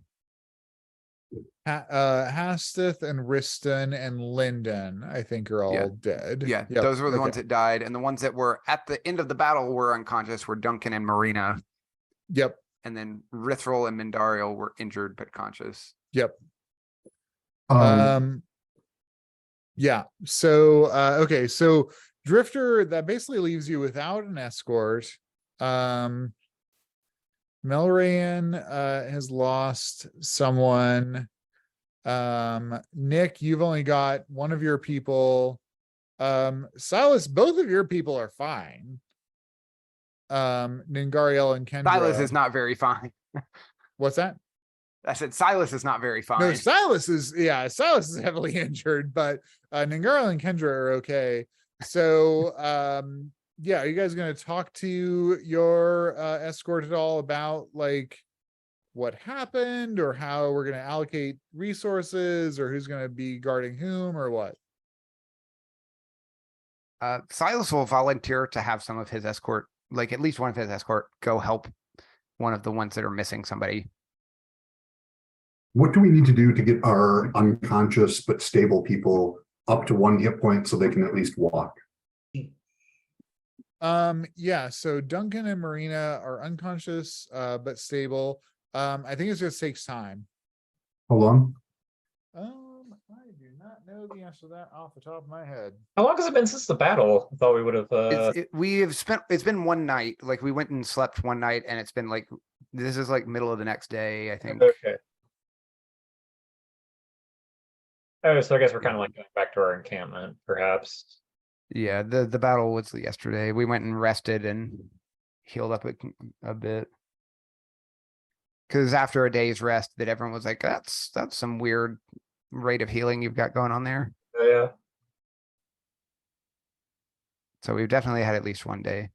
Hasteth and Riston and Linden, I think, are all Yeah. dead. Yeah, Yep, those were the okay. ones that died. And the ones that were at the end of the battle were unconscious were Duncan and Marina. Yep. And then Rithril and Mindariel were injured but conscious. Yep. Um, Yeah. So okay, so Drifter, that basically leaves you without an escort. Melrayan has lost someone. Nick, you've only got one of your people. Silas, both of your people are fine. Ningariel and Kendra. Silas is not very fine. What's that? I said Silas is not very fine. No, Silas is heavily injured, but Ningariel and Kendra are okay. So yeah, are you guys going to talk to your escort at all about like what happened or how we're going to allocate resources or who's going to be guarding whom or what? Silas will volunteer to have some of his escort, like at least one of his escort, go help one of the ones that are missing somebody. What do we need to do to get our unconscious but stable people up to 1 hit point so they can at least walk? Yeah, so Duncan and Marina are unconscious, but stable. I think it just takes time. How long? I do not know the answer to that off the top of my head. How long has it been since the battle? I thought we would have. It's been one night, like we went and slept one night and it's been like, this is like middle of the next day, I think. Okay. Oh, so I guess we're kind of like going back to our encampment, perhaps. Yeah, the battle was yesterday. We went and rested and healed up a bit. Because after a day's rest, that everyone was like, that's some weird rate of healing you've got going on there. Yeah. So we've definitely had at least one day.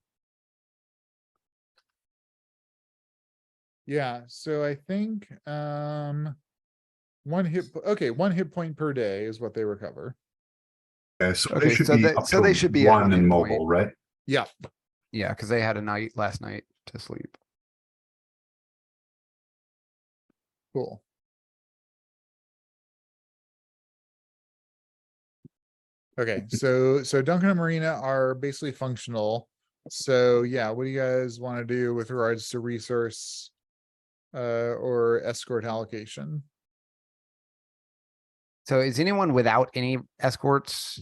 Yeah, so I think one hit point per day is what they recover. Okay, so Okay, they should so be they- up so to they should be at 1 one and hit point. mobile, right? Yeah. Yeah, because they had a night last night to sleep. Cool. Okay, so Duncan and Marina are basically functional. So yeah, what do you guys want to do with regards to resource or escort allocation? So is anyone without any escorts?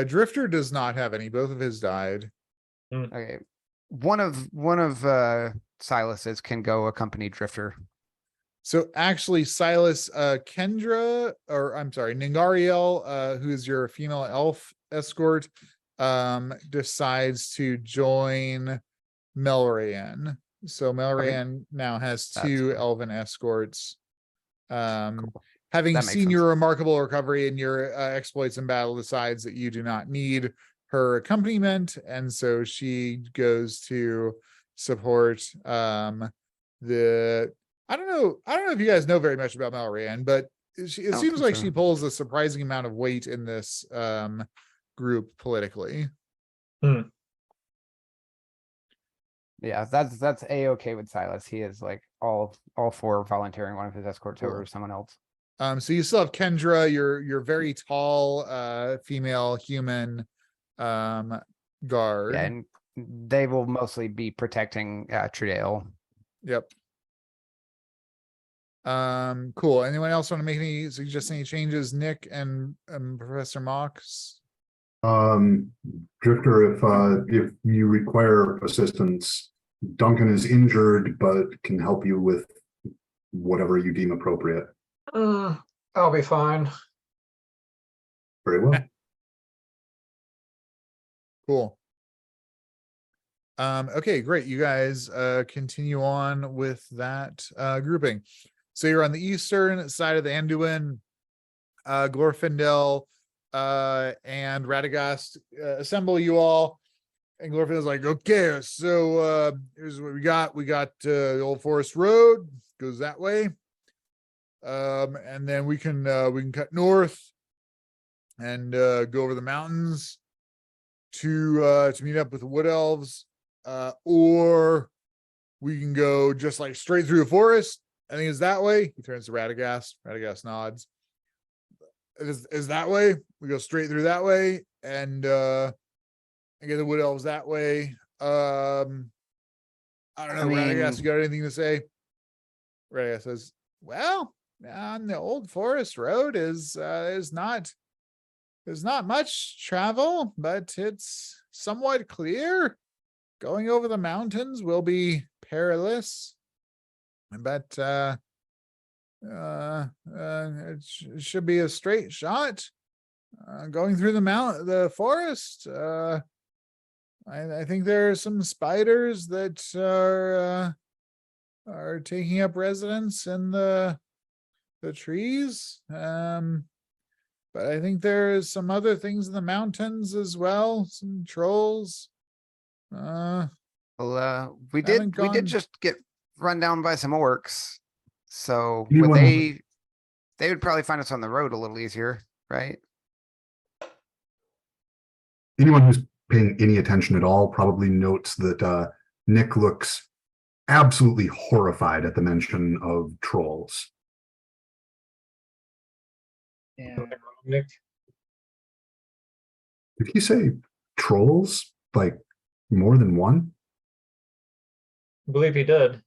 Drifter does not have any, both of his died. Okay. One of Silas's can go accompany Drifter. So actually Silas, Kendra, or I'm sorry, Ningariel, who's your female elf escort, decides to join Melrayan. So Melrayan now has That's two fine. elven escorts. Cool. Having That makes seen sense. your remarkable recovery and your exploits in battle, decides that you do not need her accompaniment, and so she goes to support the I don't know if you guys know very much about Malrayan, but it don't seems think like so. she pulls a surprising amount of weight in this group politically. Yeah, that's a-okay with Silas. He is like all for volunteering one of his escorts Cool. over to someone else. So you still have Kendra, your very tall female human guard. Yeah, and they will mostly be protecting Trudale. Yep. Cool. Anyone else want to make any suggest any changes? Nick and Professor Mox. Drifter, if you require assistance, Duncan is injured but can help you with whatever you deem appropriate. I'll be fine. Very well. Cool. Okay, great. You guys continue on with that grouping. So you're on the eastern side of the Anduin. Glorfindel and Radagast assemble you all. And Glorfindel's like, okay, so here's what we got. We got the Old Forest Road, goes that way. And then we can cut north and go over the mountains to meet up with the Wood Elves. Or we can go just like straight through the forest. I think it's that way. He turns to Radagast. Radagast nods. Is that way? We go straight through that way and get the Wood Elves that way. I don't know. Radagast, you got anything to say? Radagast says, well, on the Old Forest Road is there's not much travel, but it's somewhat clear. Going over the mountains will be perilous, but it should be a straight shot. Going through the forest. I think there are some spiders that are taking up residence in the trees. But I think there's some other things in the mountains as well. Some trolls. Well, we did just get run down by some orcs. So they would probably find us on the road a little easier, right? anyone who's paying any attention at all probably notes that Nick looks absolutely horrified at the mention of trolls. Yeah. Nick? Did he say trolls? Like more than one? I believe he did.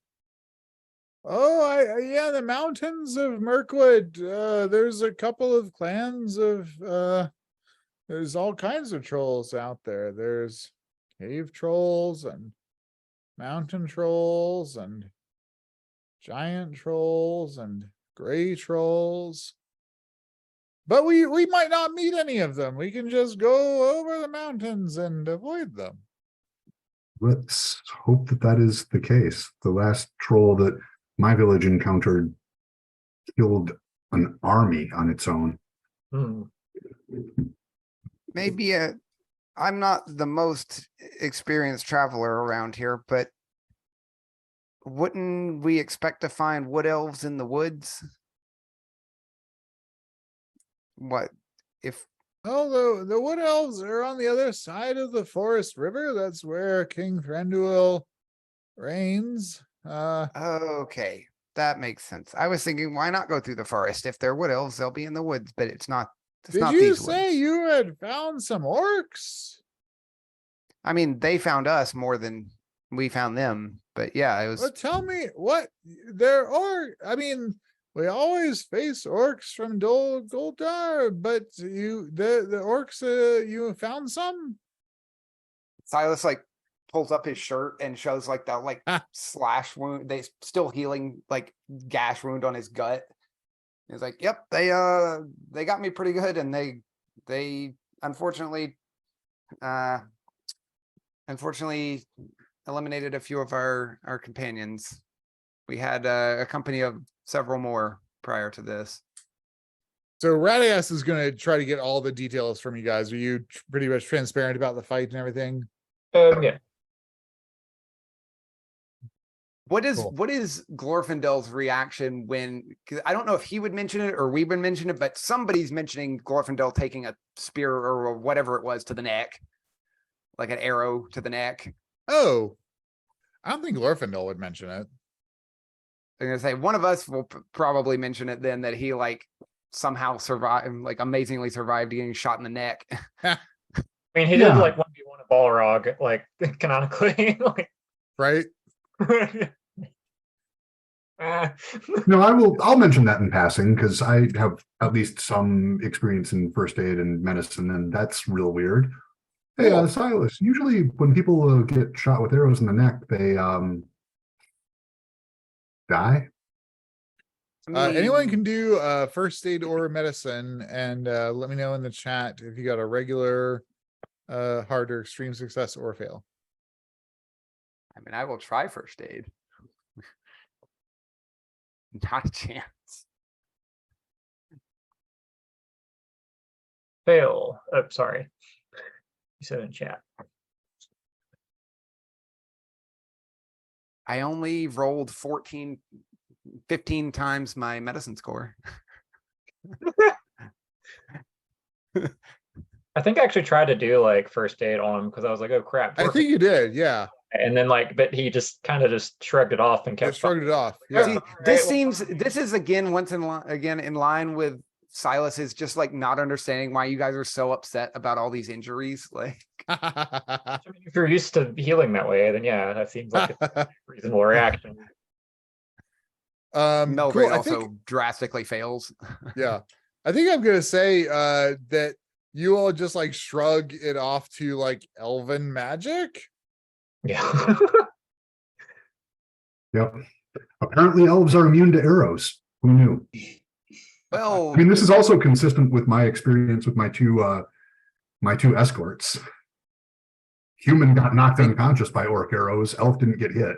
Oh, yeah, the mountains of Mirkwood. There's a couple of clans of there's all kinds of trolls out there. There's cave trolls and mountain trolls and giant trolls and gray trolls. But we might not meet any of them. We can just go over the mountains and avoid them. Let's hope that that is the case. The last troll that my village encountered killed an army on its own. Hmm. Maybe I'm not the most experienced traveler around here, but wouldn't we expect to find wood elves in the woods? What if Oh, the wood elves are on the other side of the forest river. That's where King Thranduil reigns. okay, that makes sense. I was thinking, why not go through the forest? If they're wood elves, they'll be in the woods, but it's not Did you these say woods. you had found some orcs? I mean, they found us more than we found them, but yeah, it was. Well, tell me what there are. I mean, we always face orcs from Goldar, but the orcs, you found some? Silas like pulls up his shirt and shows like that like slash wound. They still healing like gash wound on his gut. He's like, yep, they got me pretty good, and they unfortunately eliminated a few of our companions. We had a company of several more prior to this. So Radias is going to try to get all the details from you guys. Are you pretty much transparent about the fight and everything? Yeah. What is Cool. what is Glorfindel's reaction when? Because I don't know if he would mention it or we would mention it, but somebody's mentioning Glorfindel taking a spear or whatever it was to the neck, like an arrow to the neck. Oh, I don't think Glorfindel would mention it. I'm gonna say one of us will probably mention it then, that he like somehow survived, like amazingly survived getting shot in the neck. I mean, he Yeah. did like 1v1 a Balrog, like canonically. Like, Right? No, I'll mention that in passing because I have at least some experience in first aid and medicine, and that's real weird. Hey, Cool. Silas, usually when people get shot with arrows in the neck, they die. Anyone can do first aid or medicine, and let me know in the chat if you got a regular, hard or extreme success or fail. I mean, I will try first aid. Not a chance. Fail. Oh, sorry. You said in chat. I only rolled 15 times my medicine score. I think I actually tried to do like first aid on him because I was like, oh crap. I think you did, yeah. And then like, but he just kind of just shrugged it off and kept. Just shrugged it off. Yeah. Yeah. See, All this right, seems this is again in line with Silas is just like not understanding why you guys are so upset about all these injuries. Like, I mean, if you're used to healing that way, then yeah, that seems like a reasonable reaction. Melgrade cool. I also think, drastically fails. yeah. I think I'm gonna say that you all just like shrug it off to like elven magic. Yeah. Yep. Apparently, elves are immune to arrows. Who knew? Well, I mean, this is also consistent with my experience with my two escorts. Human got knocked unconscious by orc arrows. Elf didn't get hit.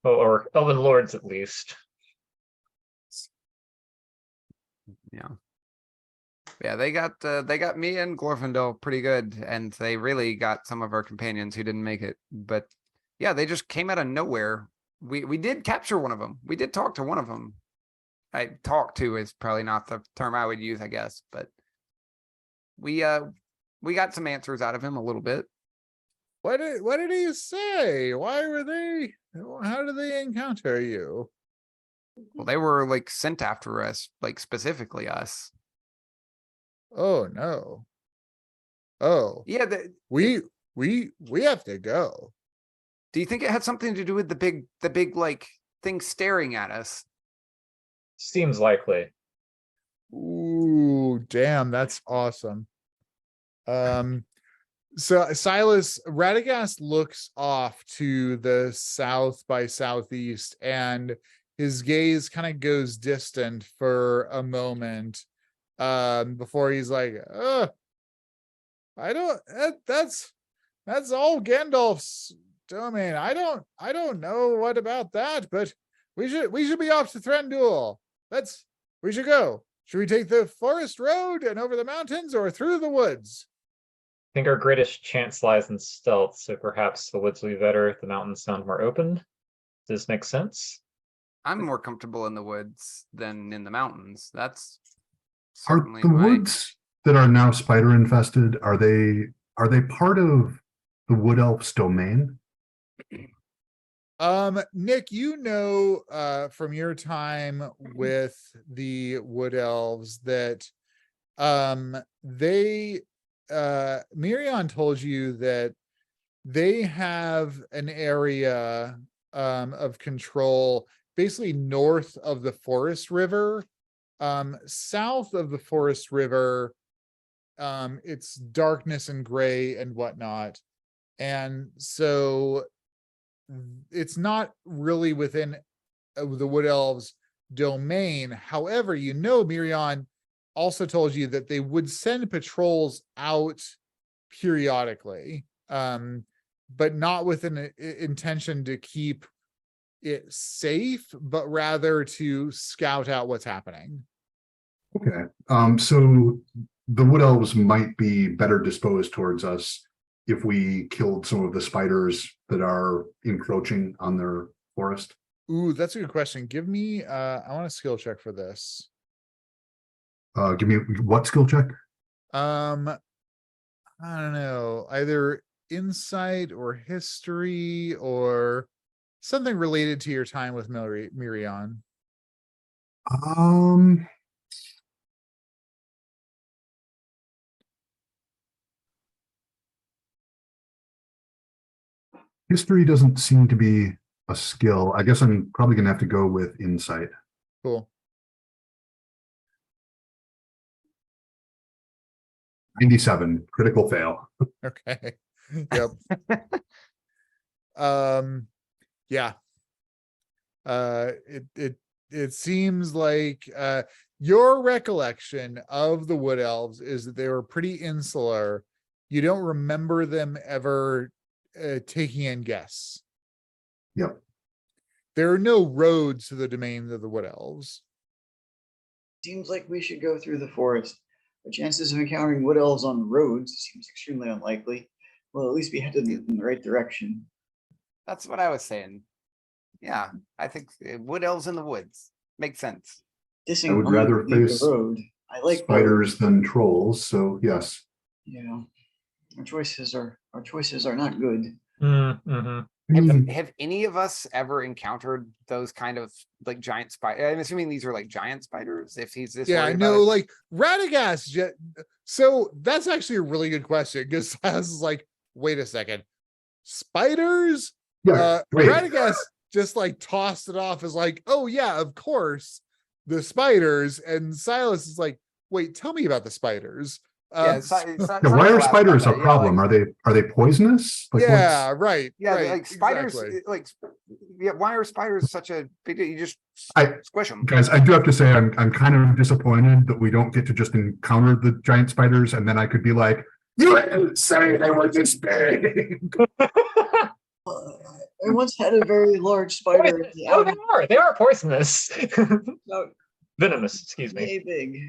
or Elven Lords at least. yeah, they got me and Glorfindel pretty good, and they really got some of our companions who didn't make it. But yeah, they just came out of nowhere. We did capture one of them. We did talk to one of them. I talk to is probably not the term I would use, I guess, but we We got some answers out of him a little bit. What did he say? Why were they? How did they encounter you? Well, they were like sent after us, like specifically us. Oh no. Oh, Yeah. we have to go. Do you think it had something to do with the big like thing staring at us? Seems likely. Ooh, damn, that's awesome. So Silas Radagast looks off to the south by southeast, and his gaze kind of goes distant for a moment, before he's like, I don't that's all Gandalf's domain. I don't know what about that, but we should be off to Thranduil. We should go. Should we take the forest road and over the mountains, or through the woods? I think our greatest chance lies in stealth, so perhaps the woods will be better if the mountains sound more open. Does this make sense? I'm more comfortable in the woods than in the mountains. That's Are certainly the woods that are now spider infested, are they part of the wood elf's domain? Nick, from your time with the wood elves that Mirion told you that they have an area of control basically north of the forest river. South of the forest river, it's darkness and gray and whatnot, and so it's not really within the wood elves domain. However, Mirion also told you that they would send patrols out periodically, but not with an intention to keep it safe, but rather to scout out what's happening. Okay. So the wood elves might be better disposed towards us if we killed some of the spiders that are encroaching on their forest. Ooh, that's a good question. Give me I want a skill check for this. Give me what skill check? I don't know, either insight or history or something related to your time with Mirion. History doesn't seem to be a skill. I guess I'm probably gonna have to go with insight. Cool. 97, critical fail. Okay. Yep. Yeah. It seems like your recollection of the wood elves is that they were pretty insular. You don't remember them ever taking in guests. Yep. There are no roads to the domain of the wood elves. Seems like we should go through the forest. The chances of encountering wood elves on roads seems extremely unlikely. Well, at least we headed in the right direction. That's what I was saying. Yeah, I think wood elves in the woods makes sense. I would rather face the road. I like spiders than trolls, so yes. Yeah, our choices are not good. Mm-hmm. Have any of us ever encountered those kind of like giant spiders? I'm assuming these are like giant spiders. If he's this, yeah, I know, like Radagast. So that's actually a really good question, because I was like, wait a second, spiders? Yeah, Radagast just like tossed it off as like, oh yeah, of course, the spiders. And Silas is like, wait, tell me about the spiders. Why are spiders a problem? Like, are they poisonous? Like, yeah, right. Yeah, right, like spiders. exactly. Like, yeah. Why are spiders such a big deal? You just squish them, guys. I do have to say, I'm kind of disappointed that we don't get to just encounter the giant spiders, and then I could be like, you didn't say they were this big. I once had a very large spider. They are poisonous. Venomous, excuse me. Yay big.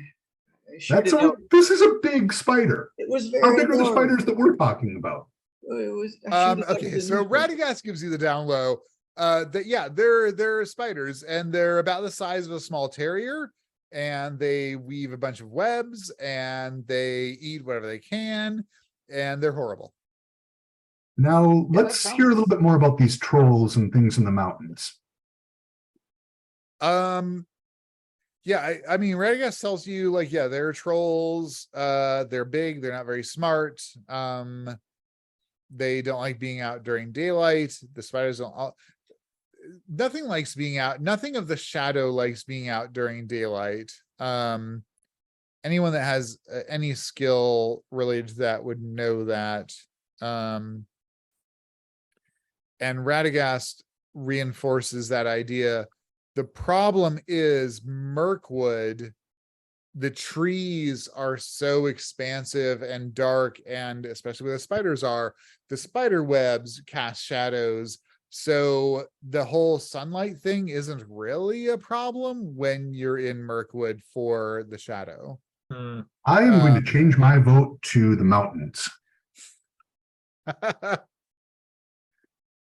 This is a big spider. It was very How big are the large. spiders that we're talking about? It was Okay, so Radagast gives you the down low. That yeah, they're spiders, and they're about the size of a small terrier, and they weave a bunch of webs, and they eat whatever they can. and they're horrible. Now, Yeah, that let's hear a little sounds- bit more about these trolls and things in the mountains. Yeah, I mean, Radagast tells you like, yeah, they're trolls. They're big. They're not very smart. They don't like being out during daylight. The spiders don't. Nothing likes being out. Nothing of the shadow likes being out during daylight. Anyone that has any skill related to that would know that. And Radagast reinforces that idea. The problem is Mirkwood, the trees are so expansive and dark, and especially where the spiders are, the spider webs cast shadows. So the whole sunlight thing isn't really a problem when you're in Mirkwood for the shadow. I am going to change my vote to the mountains.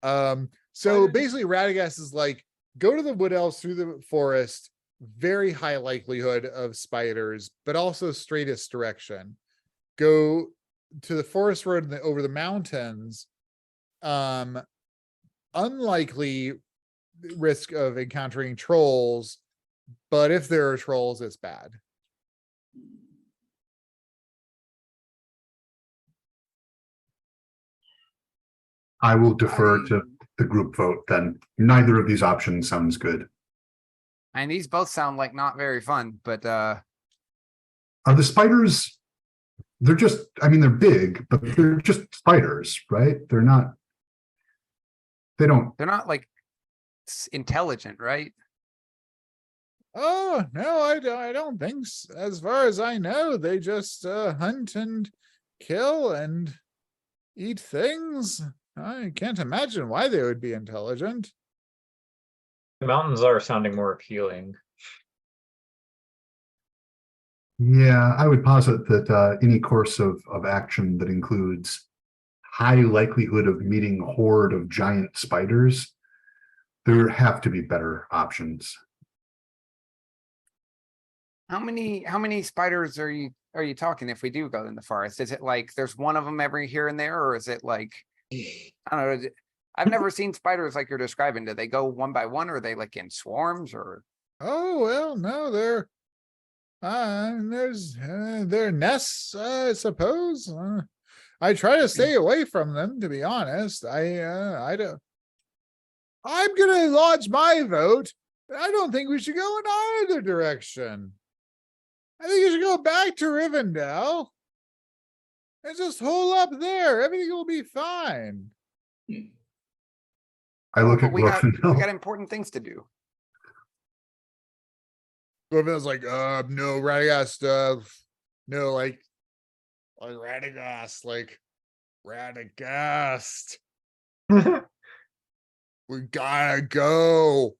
So basically Radagast is like, go to the wood elves through the forest, very high likelihood of spiders, but also straightest direction. Go to the forest road over the mountains. Unlikely risk of encountering trolls, but if there are trolls, it's bad. I will defer to the group vote then. Neither of these options sounds good. And these both sound like not very fun, but Are the spiders, they're just, I mean, they're big, but they're just spiders, right? They're not, they don't, they're not like intelligent, right? Oh no, I don't think so. As far as I know, they just hunt and kill and eat things. I can't imagine why they would be intelligent. The mountains are sounding more appealing. yeah, I would posit that any course of action that includes high likelihood of meeting a horde of giant spiders, there have to be better options. How many spiders are you talking if we do go in the forest? Is it like there's one of them every here and there, or is it like, I don't know. I've never seen spiders like you're describing. Do they go one by one, or are they like in swarms, or? Oh well, no, there's their nests, I suppose. I try to stay away from them, to be honest. I don't. I'm gonna lodge my vote. I don't think we should go in either direction. I think you should go back to Rivendell and just hole up there. Everything will be fine. I look But at we got Glorfindel. important things to do. Glorfindell's like, no, Radagast, no, like Radagast, Radagast. We gotta go.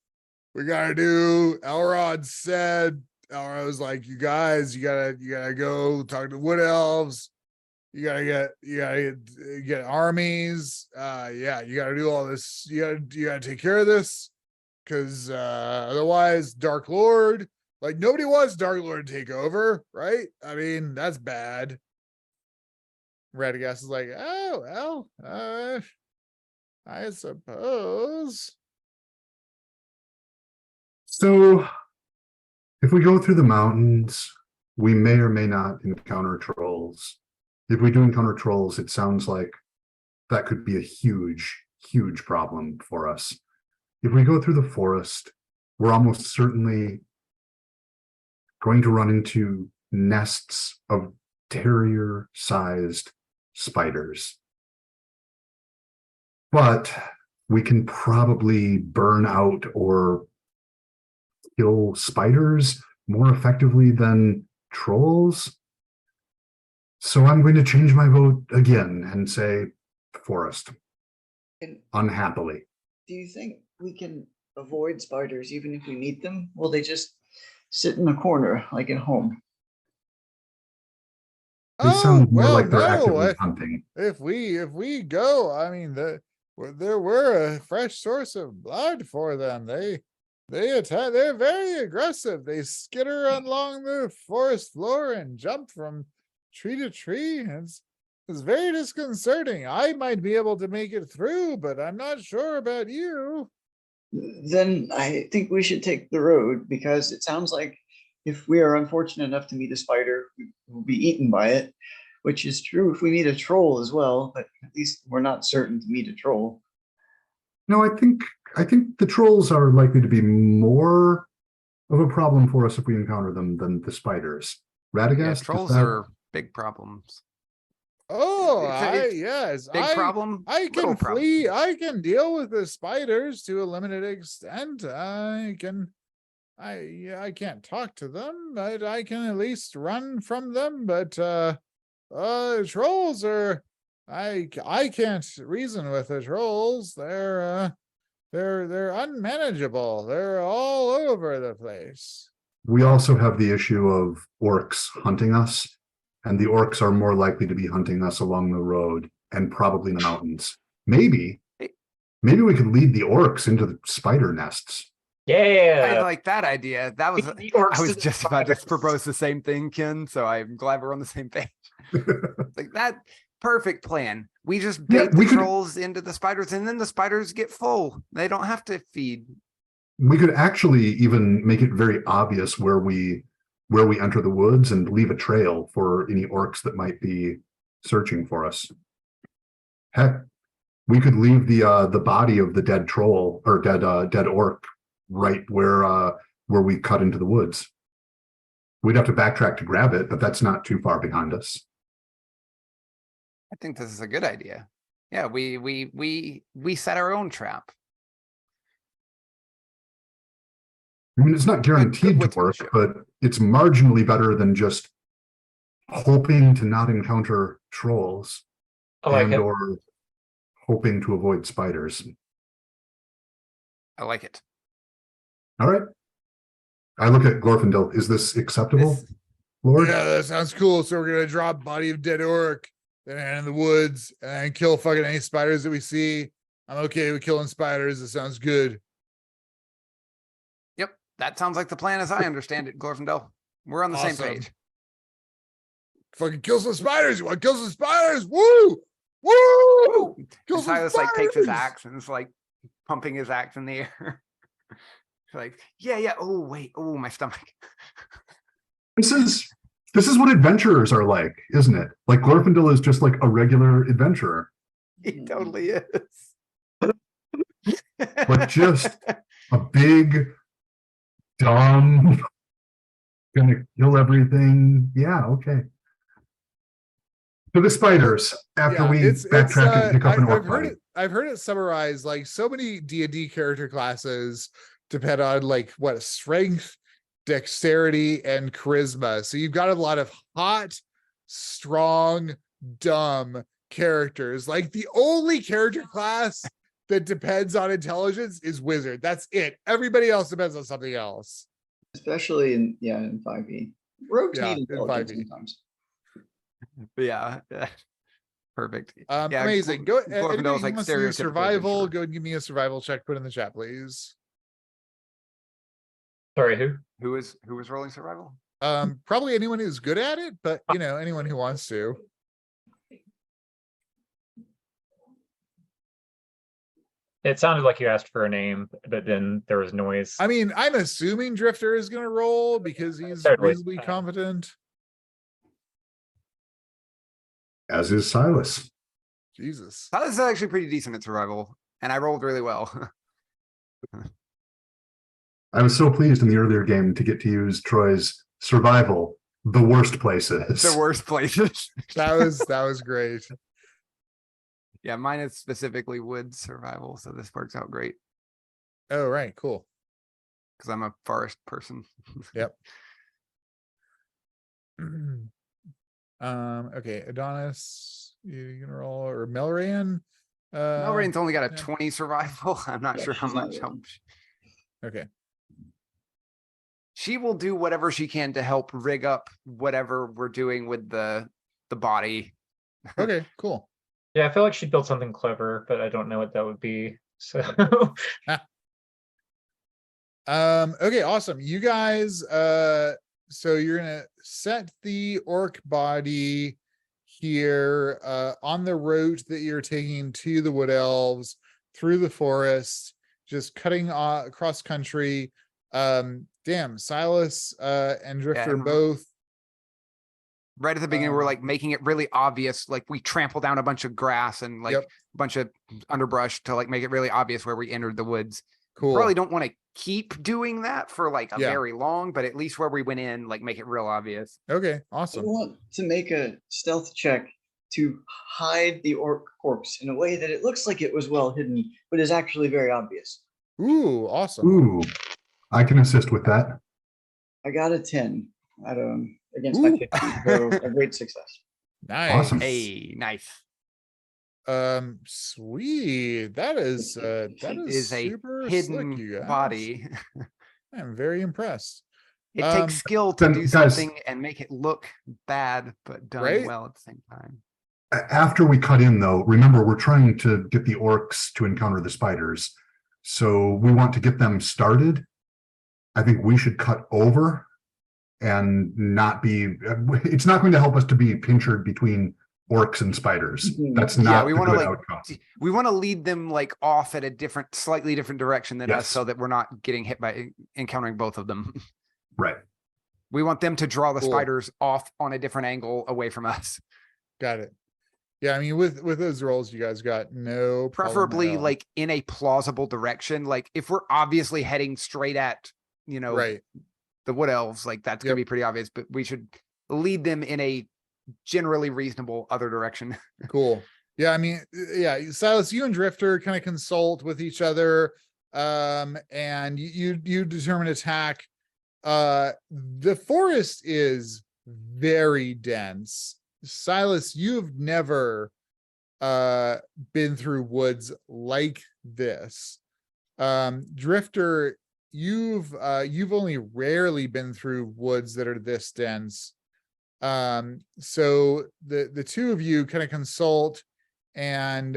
We gotta do. Elrond said. Elrond was like, you guys, you gotta go talk to wood elves. You gotta get armies. Yeah, you gotta do all this. You gotta take care of this, because otherwise, Dark Lord. Like, nobody wants Dark Lord to take over, right? I mean, that's bad. Radagast is like, oh well, I suppose. So if we go through the mountains, we may or may not encounter trolls. If we do encounter trolls, it sounds like that could be a huge, huge problem for us. If we go through the forest, we're almost certainly going to run into nests of terrier-sized spiders. But we can probably burn out or kill spiders more effectively than trolls. So I'm going to change my vote again and say forest, And unhappily. do you think we can avoid spiders even if we meet them? Will they just sit in a corner like at home? They Oh, sound more well, like they're no. actively hunting. If we go, I mean, there were a fresh source of blood for them. They attack. They're very aggressive. They skitter along the forest floor and jump from tree to tree. It's very disconcerting. I might be able to make it through, but I'm not sure about you. Then I think we should take the road, because it sounds like if we are unfortunate enough to meet a spider, we will be eaten by it, which is true if we meet a troll as well, but at least we're not certain to meet a troll. No, I think the trolls are likely to be more of a problem for us if we encounter them than the spiders. Radagast, Yeah, is trolls that- are big problems. Oh, It's yes, Big problem, I little can problem. flee. I can deal with the spiders to a limited extent. I can't talk to them, but I can at least run from them. But trolls are, I can't reason with the trolls. They're unmanageable. They're all over the place. We also have the issue of orcs hunting us, and the orcs are more likely to be hunting us along the road and probably in the mountains. Maybe we could lead the orcs into the spider nests. I Yeah. like that idea. That was The orcs I was to the just about to spiders. propose the same thing, Ken. So I'm glad we're on the same page. Like that perfect plan. We just Yeah, bait the we could- trolls into the spiders, and then the spiders get full. They don't have to feed. We could actually even make it very obvious where we enter the woods and leave a trail for any orcs that might be searching for us. Heck, we could leave the body of the dead troll or dead orc right where we cut into the woods. We'd have to backtrack to grab it, but that's not too far behind us. I think this is a good idea. Yeah, we set our own trap. I mean, it's not guaranteed to work, woodsmanship. but it's marginally better than just hoping to not encounter trolls I like and it. or hoping to avoid spiders. I like it. All right. I look at Glorfindel. Is this acceptable, This- Lord? Yeah, that sounds cool. So we're gonna drop body of dead orc, then in the woods, and kill fucking any spiders that we see. I'm okay with killing spiders. It sounds good. Yep, that sounds like the plan as I understand it, Glorfindel. We're on the same Awesome. page. Fucking kill some spiders. You want to kill some spiders? Woo! Woo! Kill And some Silas like takes his spiders! axe and is like pumping his axe in the air. Like, yeah. Oh, wait. Oh, my stomach. This is what adventurers are like, isn't it? Like Glorfindel is just like a regular adventurer, He totally is. but just a big, dumb, gonna kill everything. Yeah, okay. To the spiders after Yeah, we backtrack and pick up an orc body. I've heard it summarized like so many D&D character classes depend on like what strength, dexterity, and charisma. So you've got a lot of hot, strong, dumb characters. Like the only character class that depends on intelligence is wizard. That's it. Everybody else depends on something else. Especially in 5e. Rogues Yeah, need in intelligence 5e. sometimes. Yeah. Perfect. Yeah, Amazing. Go. Glorfindel's Anybody who like wants to do stereotypical survival, adventurer. go and give me a survival check. Put in the chat, please. Sorry, who? Who was rolling survival? Probably anyone who's good at it, but you know, anyone who wants to. It sounded like you asked for a name, but then there was noise. I mean, I'm assuming Drifter is gonna roll because he's Totally. reasonably competent. As is Silas. Jesus. That is actually pretty decent at survival, and I rolled really well. I was so pleased in the earlier game to get to use Troy's survival, the worst places. The worst places. That was great. Yeah, mine is specifically wood survival, so this works out great Oh, right, cool. because I'm a forest person. Yep. Okay, Adonis, you gonna roll or Melrain? Melrain's only got a yeah. 20 survival. I'm not Yeah, sure how she's not much really- help. Okay. She will do whatever she can to help rig up whatever we're doing with the body. Okay, cool. Yeah, I feel like she built something clever, but I don't know what that would be. So Okay, awesome. You guys, so you're gonna set the orc body here, on the route that you're taking to the Wood Elves, through the forest, just cutting across country. Damn, Silas and Drifter and both. Right at the beginning, we're like making it really obvious. Like we trample down a bunch of grass and like Yep. a bunch of underbrush to like make it really obvious where we entered the woods. Cool. Probably don't want to keep doing that for like a Yeah. very long, but at least where we went in, like make it real obvious. Okay, I awesome. want to make a stealth check to hide the orc corpse in a way that it looks like it was well hidden, but is actually very obvious. Ooh, awesome. Ooh, I can assist with that. I got a 10 out of against my Ooh. 15, so a great success. Nice. Awesome. Hey, nice. Sweet. That is Is a super slick, hidden you guys. body. I'm very impressed. It takes skill to then, do guys- something and make it look bad, but done Right? well at the same time. After we cut in, though, remember we're trying to get the orcs to encounter the spiders. So we want to get them started. I think we should cut over and not be, it's not going to help us to be pinchered between orcs and spiders. Mhm. That's Yeah, not we the wanna, good like, outcome. We want to lead them like off at a different, slightly different direction than us Yes. so that we're not getting hit by encountering both of them. Right. We want them to draw the Cool. spiders off on a different angle away from us. Got it. Yeah, I mean, with those rolls, you guys got no problem at Preferably all. like in a plausible direction. Like if we're obviously heading straight at, right. the wood elves, like that's Yep. gonna be pretty obvious, but we should lead them in a generally reasonable other direction. Cool. Yeah, I mean, yeah, Silas, you and Drifter kind of consult with each other, and you determine attack. The forest is very dense. Silas, you've never been through woods like this. Drifter, you've only rarely been through woods that are this dense. So the two of you kind of consult and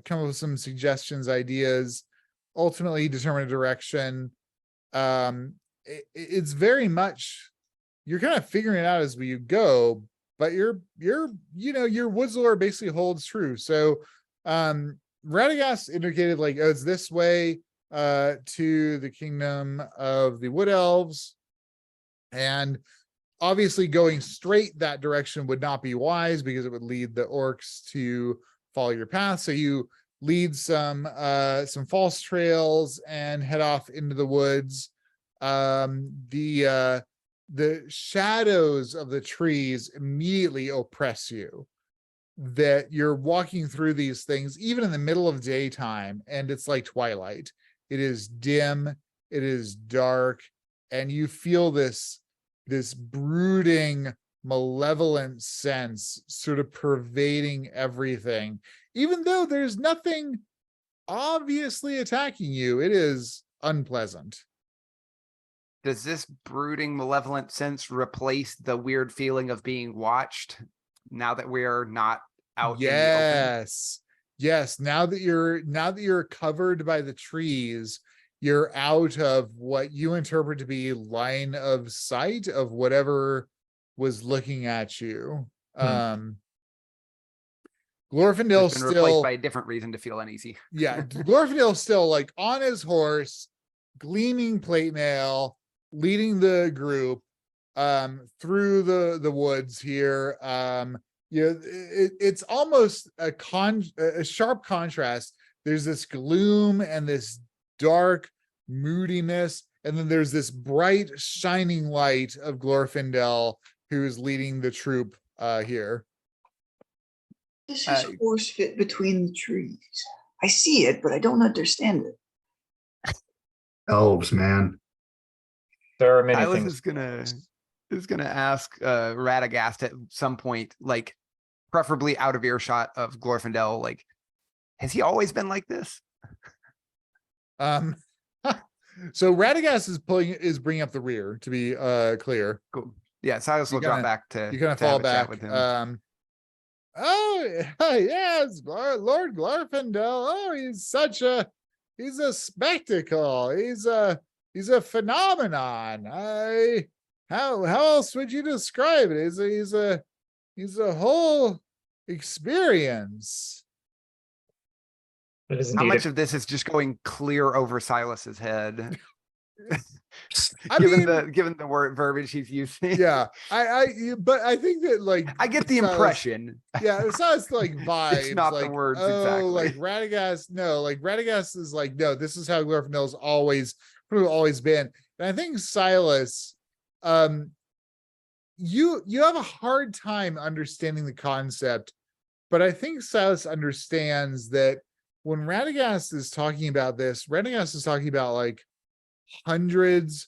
come up with some suggestions, ideas, ultimately determine a direction. It's very much, you're kind of figuring it out as you go, but your woods lore basically holds true. So Radagast indicated like, oh, it's this way to the kingdom of the wood elves, and obviously going straight that direction would not be wise because it would lead the orcs to follow your path. So you lead some false trails and head off into the woods. The shadows of the trees immediately oppress you, that you're walking through these things even in the middle of daytime, and it's like twilight. It is dim, it is dark, and you feel this brooding, malevolent sense sort of pervading everything. Even though there's nothing obviously attacking you, it is unpleasant. Does this brooding, malevolent sense replace the weird feeling of being watched now that we're not out in the open? Yes. Now that you're covered by the trees, you're out of what you interpret to be line of sight of whatever was looking at you. Glorfindel It's been replaced still by a different reason to feel uneasy. yeah, Glorfindel still like on his horse, gleaming plate mail, leading the group through the woods here. It's almost a sharp contrast. There's this gloom and this dark moodiness, and then there's this bright shining light of Glorfindel, who's leading the troop here. Does his horse fit between the trees? I see it, but I don't understand it. Elves, man. There are many Silas things. is gonna ask Radagast at some point, like preferably out of earshot of Glorfindel, like, has he always been like this? So Radagast is bringing up the rear, to be clear. Cool. Yeah, Silas will drop back to You kind of to have fall a chat back. with him. Yes, Lord Glorfindel. Oh, he's a spectacle. He's a phenomenon. How else would you describe it? He's a whole experience. It is How indeed. much of this is just going clear over Silas's head? I given mean, the word verbiage he's using. yeah, but I think that like I get the Silas- impression. Yeah, it's not like vibes. It's not the like, words oh, exactly. like Radagast. No, like Radagast is like, no, this is how Glorfindel's always been. And I think Silas, you have a hard time understanding the concept, but I think Silas understands that when Radagast is talking about this, Radagast is talking about like hundreds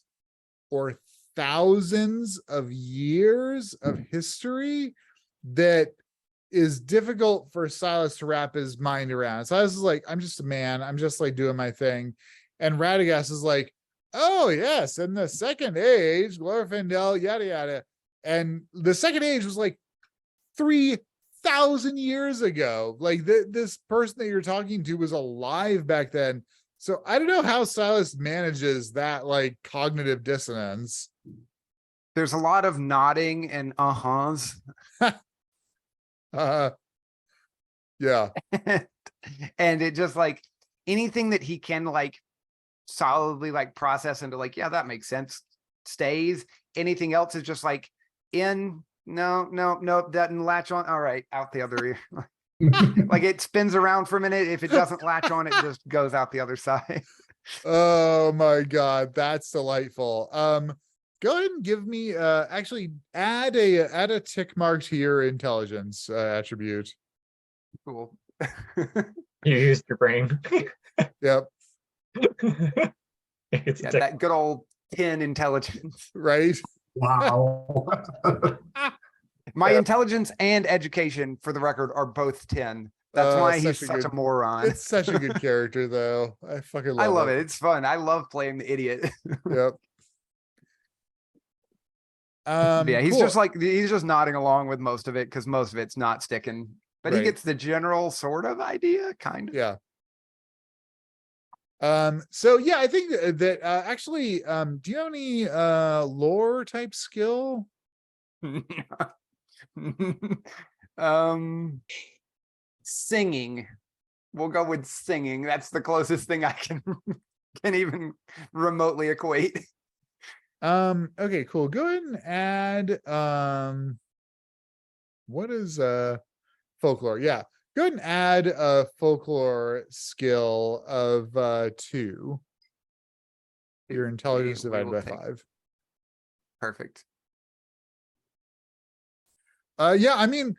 or thousands of years of history that is difficult for Silas to wrap his mind around. Silas is like, I'm just a man. I'm just like doing my thing. And Radagast is like, oh yes, in the second age, Glorfindel, yada yada. And the second age was like 3,000 years ago. Like this person that you're talking to was alive back then. So I don't know how Silas manages that like cognitive dissonance. There's a lot of nodding and uh-huhs. Yeah. And it just like anything that he can like solidly like process into like, yeah, that makes sense, stays. Anything else is just like no, doesn't latch on. All right, out the other ear. Like it spins around for a minute. If it doesn't latch on, it just goes out the other side. Oh my God, that's delightful. Go ahead and give me actually add a tick mark to your intelligence attribute. Cool. You used your brain. Yep. It's Yeah, that good old 10 intelligence. Right. Wow. My Yeah. intelligence and education, for the record, are both 10. That's why he's such a moron. It's such a good character, though. I fucking love I love it. It's fun. I love playing the idiot. Yep. Yeah, he's Cool. just like he's just nodding along with most of it because most of it's not sticking. But he Right. gets the general sort of idea, kind of. Yeah. So yeah, I think that actually, do you have any lore type skill? Singing. We'll go with singing. That's the closest thing I can even remotely equate. Okay, cool. Go ahead and add what is folklore? Yeah. Go ahead and add a folklore skill of 2. Your intelligence We divided will by take- 5. Perfect. Yeah, I mean,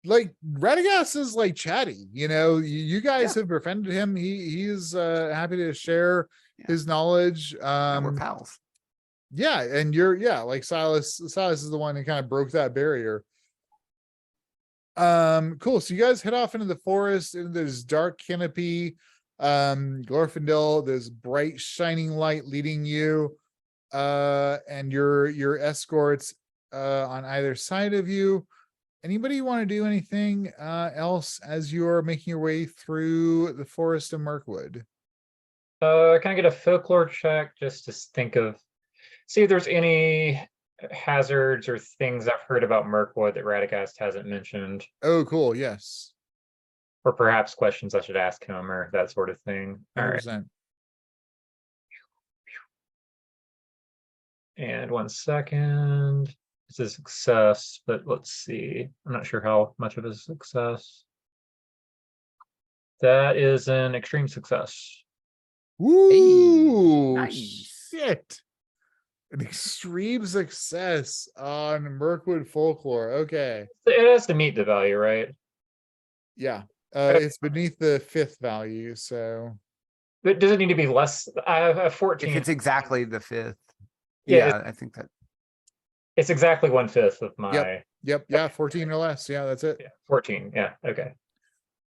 like Radagast is like chatty, you guys have befriended him. He's happy to share his knowledge. And we're pals. Yeah, and like Silas is the one who kind of broke that barrier. Cool. So you guys head off into the forest, into this dark canopy. Glorfindel, this bright shining light leading you, and your escorts on either side of you. Anybody want to do anything else as you're making your way through the forest of Mirkwood? Can I get a folklore check just to see if there's any hazards or things I've heard about Mirkwood that Radagast hasn't mentioned, Oh, cool. Yes. or perhaps questions I should ask him or that sort of thing. All right. 100%. And 1 second. It's a success, but let's see. I'm not sure how much of a success. That is an extreme success. Woo! Nice. Shit. An extreme success on Mirkwood folklore. Okay. It has to meet the value, right? Yeah. It's beneath the 5th value, so But does it need to be less? I have a 14. If it's exactly the 5th. Yeah, Yeah, I think that. It's exactly 1/5 of my. Yep. Yeah, 14 or less. Yeah, that's it. Yeah, 14. Yeah. Okay.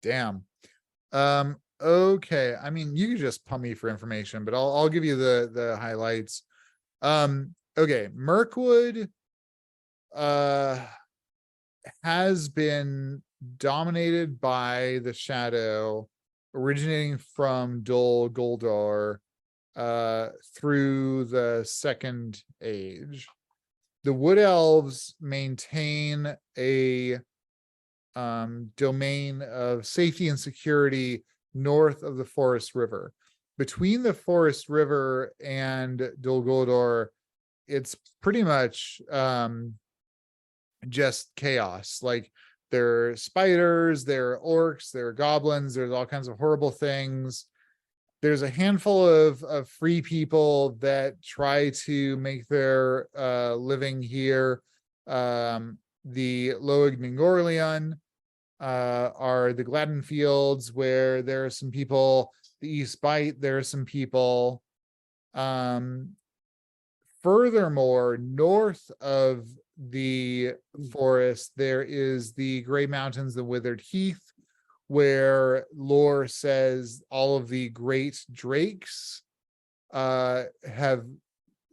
Damn. Okay. I mean, you can just pump me for information, but I'll give you the highlights. Okay, Mirkwood has been dominated by the shadow originating from Dol Guldur through the second age. The Wood Elves maintain a domain of safety and security north of the Forest River. Between the Forest River and Dol Guldur, it's pretty much just chaos. Like, there are spiders, there are orcs, there are goblins, there's all kinds of horrible things. There's a handful of free people that try to make their living here. The Loig Ningorlion are the Gladden Fields, where there are some people. The East Bight, there are some people. Furthermore, north of the forest, there is the Grey Mountains, the Withered Heath, where lore says all of the great drakes have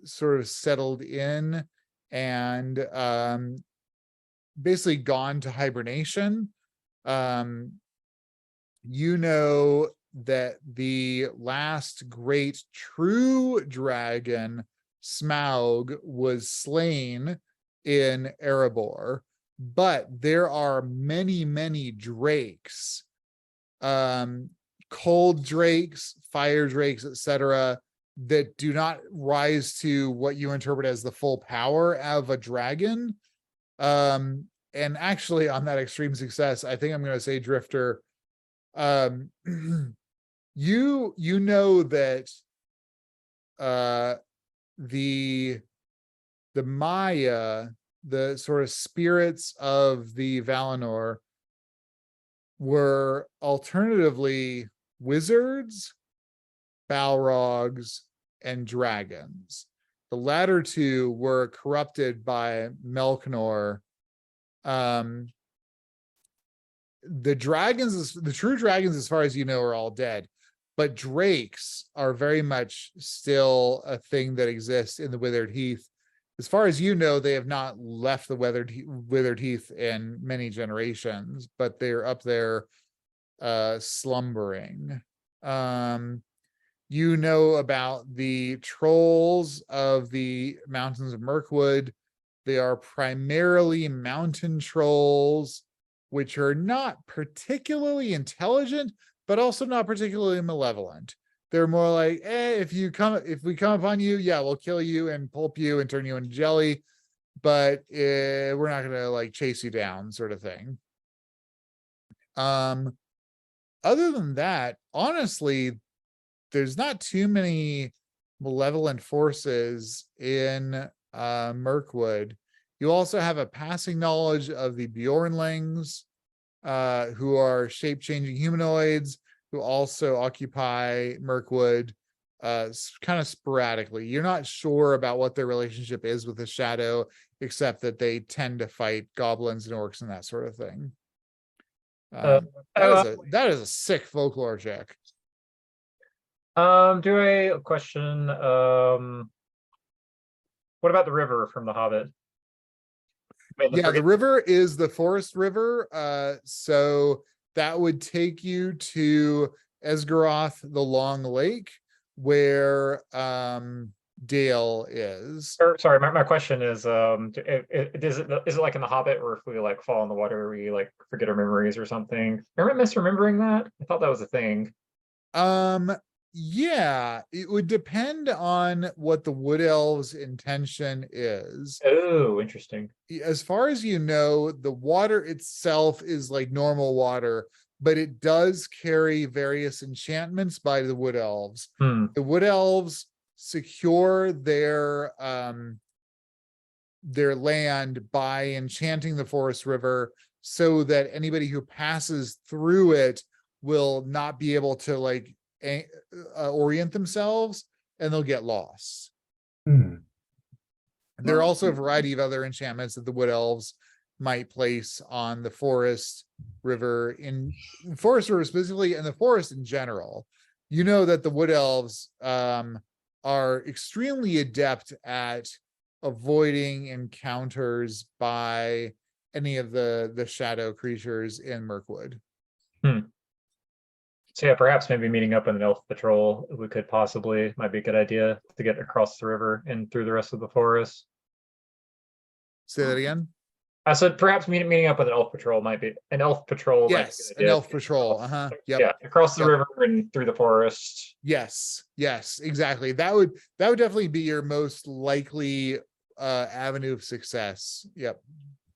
sort of settled in and basically gone to hibernation. You know that the last great true dragon, Smaug, was slain in Erebor, but there are many, many drakes, cold drakes, fire drakes, etc., that do not rise to what you interpret as the full power of a dragon. And actually, on that extreme success, I think I'm going to say, Drifter, you know that the Maya, the sort of spirits of the Valinor, were alternatively wizards, Balrogs, and dragons. The latter two were corrupted by Melknor. The true dragons, as far as you know, are all dead, but drakes are very much still a thing that exists in the Withered Heath. As far as you know, they have not left the Withered Heath in many generations, but they're up there slumbering. You know about the trolls of the mountains of Mirkwood. They are primarily mountain trolls, which are not particularly intelligent, but also not particularly malevolent. They're more like, if we come upon you, yeah, we'll kill you and pulp you and turn you into jelly, but we're not gonna like chase you down, sort of thing. Other than that, honestly, there's not too many malevolent forces in Mirkwood. You also have a passing knowledge of the Bjornlings, who are shape-changing humanoids who also occupy Mirkwood kind of sporadically. You're not sure about what their relationship is with the Shadow, except that they tend to fight goblins and orcs and that sort of thing. That is a sick folklore check. Do a question. What about the river from The Hobbit? Yeah, the river is the Forest River. So that would take you to Esgaroth, the Long Lake, where Dale is. Sorry, my question is, is it like in The Hobbit, where if we like fall in the water, we like forget our memories or something? Am I misremembering that? I thought that was a thing. Yeah, it would depend on what the Wood Elves' intention is. Oh, interesting. As far as you know, the water itself is like normal water, but it does carry various enchantments by the Wood Elves. The Wood Elves secure their land by enchanting the Forest River so that anybody who passes through it will not be able to like orient themselves, and they'll get lost. There are also a variety of other enchantments that the Wood Elves might place on the Forest River, specifically, and the forest in general. You know that the Wood Elves are extremely adept at avoiding encounters by any of the shadow creatures in Mirkwood. So yeah, perhaps maybe meeting up in an elf patrol, we could possibly, might be a good idea to get across the river and through the rest of the forest. Say that again. I said perhaps meeting up with an elf patrol might be an elf patrol. Might be a Yes, good an idea. elf patrol. Yep. Yeah, across the Yep. river and through the forest. Yes, yes, exactly. That would definitely be your most likely avenue of success. Yep.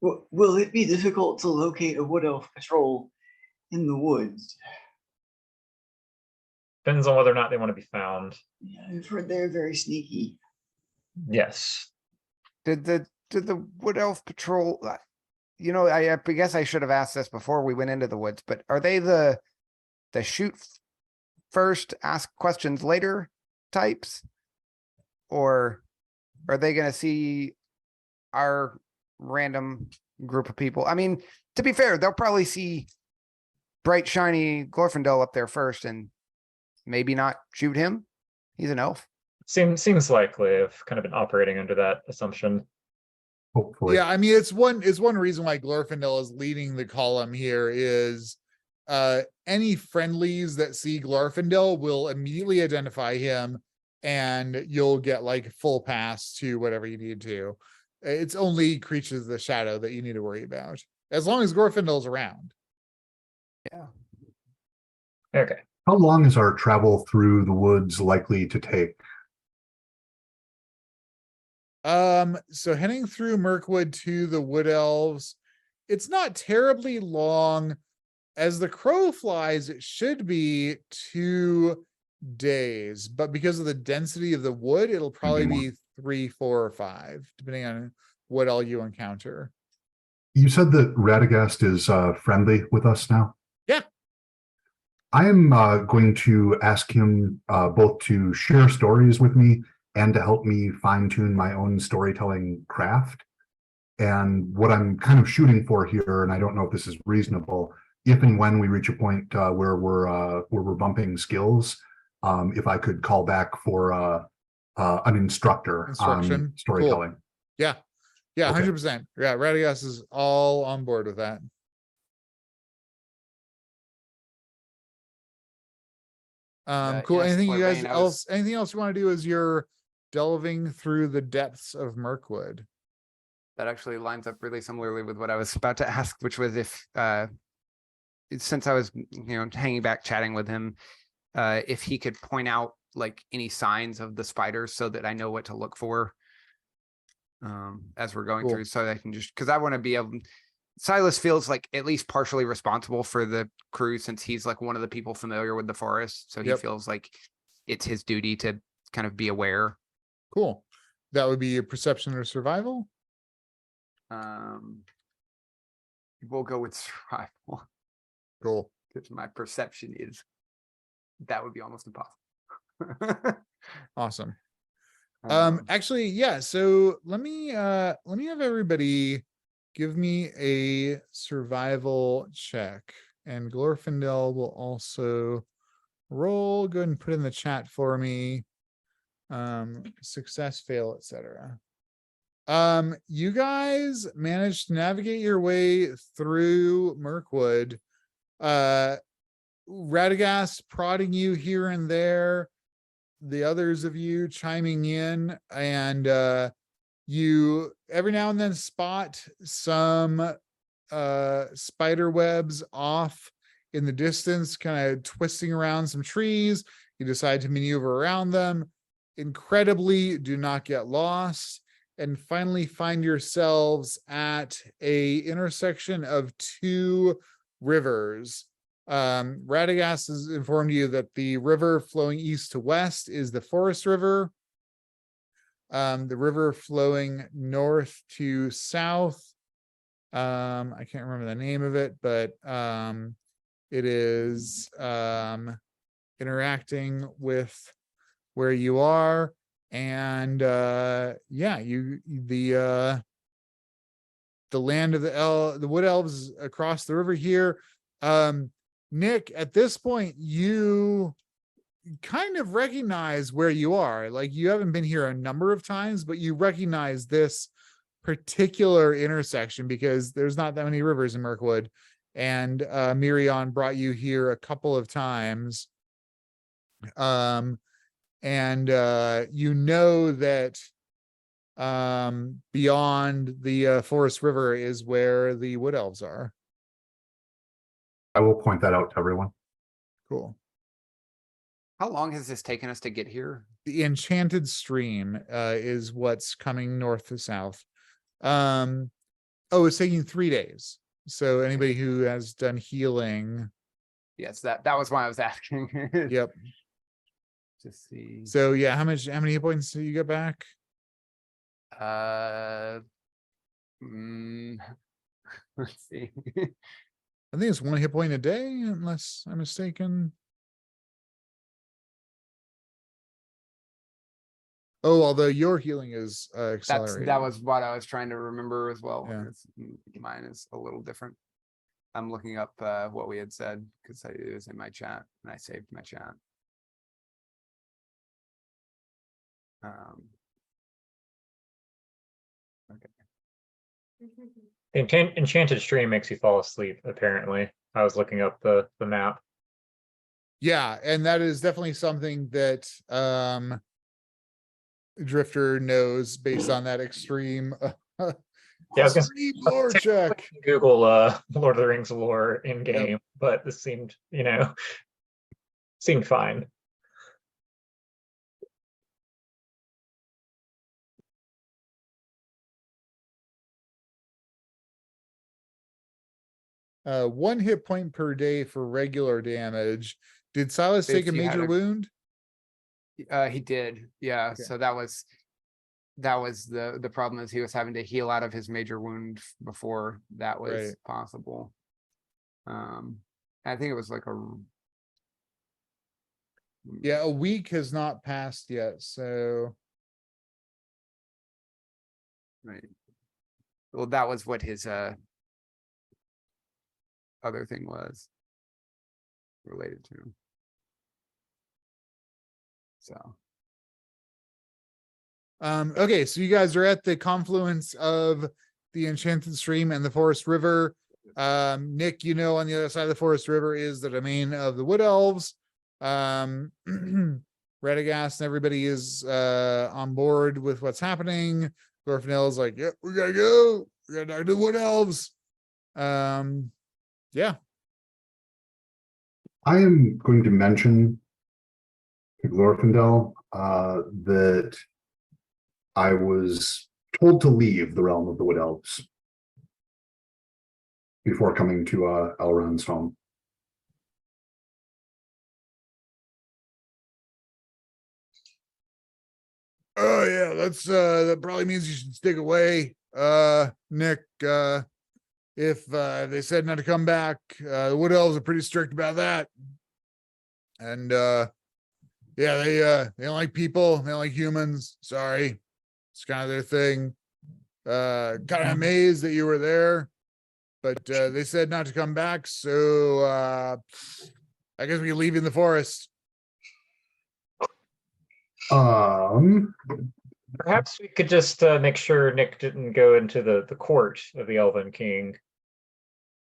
Will it be difficult to locate a wood elf patrol in the woods? Depends on whether or not they want to be found. Yeah, I've heard they're very sneaky. Yes. Did the Wood Elf Patrol, you know, I guess I should have asked this before we went into the woods, but are they the shoot first, ask questions later types? Or are they gonna see our random group of people? I mean, to be fair, they'll probably see bright, shiny Glorfindel up there first and maybe not shoot him. He's an elf. Seems likely. I've kind of been operating under that assumption. Hopefully. Yeah, I mean it's one reason why Glorfindel is leading the column here is any friendlies that see Glorfindel will immediately identify him and you'll get like full pass to whatever you need to. It's only creatures of the shadow that you need to worry about. As long as Glorfindel's around. Yeah. Okay. How long is our travel through the woods likely to take? So heading through Mirkwood to the Wood Elves, it's not terribly long. As the crow flies, it should be 2 days, but because of the density of the wood, it'll probably be 3, 4, or 5, depending on what all you encounter. You said that Radagast is friendly with us now? Yeah. I am going to ask him both to share stories with me and to help me fine-tune my own storytelling craft. And what I'm kind of shooting for here, and I don't know if this is reasonable, if and when we reach a point where we're bumping skills, if I could call back for an instruction on storytelling. Cool. Yeah. Yeah, Okay. 100%. Yeah, Radagast is all on board with that. Cool. Yes, Anything you Lord guys Bane, anything else you want to do as you're delving through the depths of Mirkwood? that actually lines up really similarly with what I was about to ask, which was if since I was, you know, hanging back chatting with him, if he could point out like any signs of the spiders so that I know what to look for as we're going Cool. through, so that I can just, because I want to be able, Silas feels like at least partially responsible for the crew since he's like one of the people familiar with the forest, so he Yep. feels like it's his duty to kind of be aware. Cool. That would be your perception or survival. We'll go with survival Cool. because my perception is that would be almost impossible. Awesome. Um, Actually, yeah, so let me have everybody give me a survival check, and Glorfindel will also roll. Go ahead and put in the chat for me. Success, fail, etc. You guys managed to navigate your way through Mirkwood. Radagast prodding you here and there, the others of you chiming in, and you every now and then spot some spider webs off in the distance, kind of twisting around some trees. You decide to maneuver around them. Incredibly, do not get lost, and finally find yourselves at a intersection of 2 rivers. Radagast has informed you that the river flowing east to west is the Forest River. The river flowing north to south, I can't remember the name of it, but it is interacting with where you are, and yeah, the land of the wood elves across the river here. Nick, at this point, you kind of recognize where you are. Like, you haven't been here a number of times, but you recognize this particular intersection because there's not that many rivers in Mirkwood, and Mirion brought you here a couple of times. And you know that beyond the forest river is where the wood elves are. I will point that out to everyone. Cool. How long has this taken us to get here? The enchanted stream is what's coming north to south. Oh, it's taking 3 days. So anybody who has done healing. Yes, that was why I was asking. Yep. Just see. So yeah, how many hit points do you get back? Let's see. I think it's 1 hit point a day, unless I'm mistaken. Oh, although your healing is accelerated. That was what I was trying to remember as well. Yeah. Mine is a little different. I'm looking up what we had said because it was in my chat and I saved my chat. Okay. The enchanted stream makes you fall asleep, apparently. I was looking up the map. Yeah, and that is definitely something that Drifter knows based on that extreme Yeah, I was gonna extreme lore check. Google Lord of the Rings lore in game, but this seemed, seemed fine. One hit point per day for regular damage. Did Silas take a If you had major a- wound? He did, yeah. Okay. So that was the problem is he was having to heal out of his major wound before that was Right. possible. I think it was like a Yeah, a week has not passed yet, so right. Well, that was what his other thing was related to. So okay, so you guys are at the confluence of the Enchanted Stream and the Forest River. Nick, on the other side of the Forest River is the domain of the Wood Elves. Radagast and everybody is on board with what's happening. Glorfinel's like, yep, we gotta go. We gotta talk to the Wood Elves. Yeah. I am going to mention to Glorfindel that I was told to leave the realm of the Wood Elves before coming to Elrond's home. Oh yeah, that probably means you should stick away. Nick, if they said not to come back, the Wood Elves are pretty strict about that. And yeah, they don't like people, they don't like humans. Sorry. It's kind of their thing. Kind of amazed that you were there, but they said not to come back, so I guess we can leave you in the forest. Perhaps we could just make sure Nick didn't go into the court of the Elven King.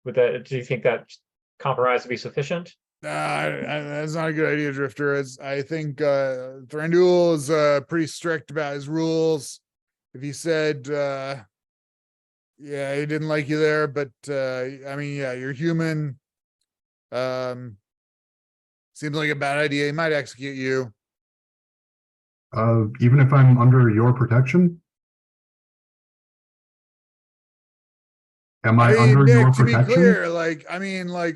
Do you think that compromise would be sufficient? That's not a good idea, Drifter. I think Thranduil is pretty strict about his rules. If he said yeah, he didn't like you there, but I mean, yeah, you're human. Seems like a bad idea. He might execute you. Even if I'm under your protection? Am I under Nick, your to be protection? clear,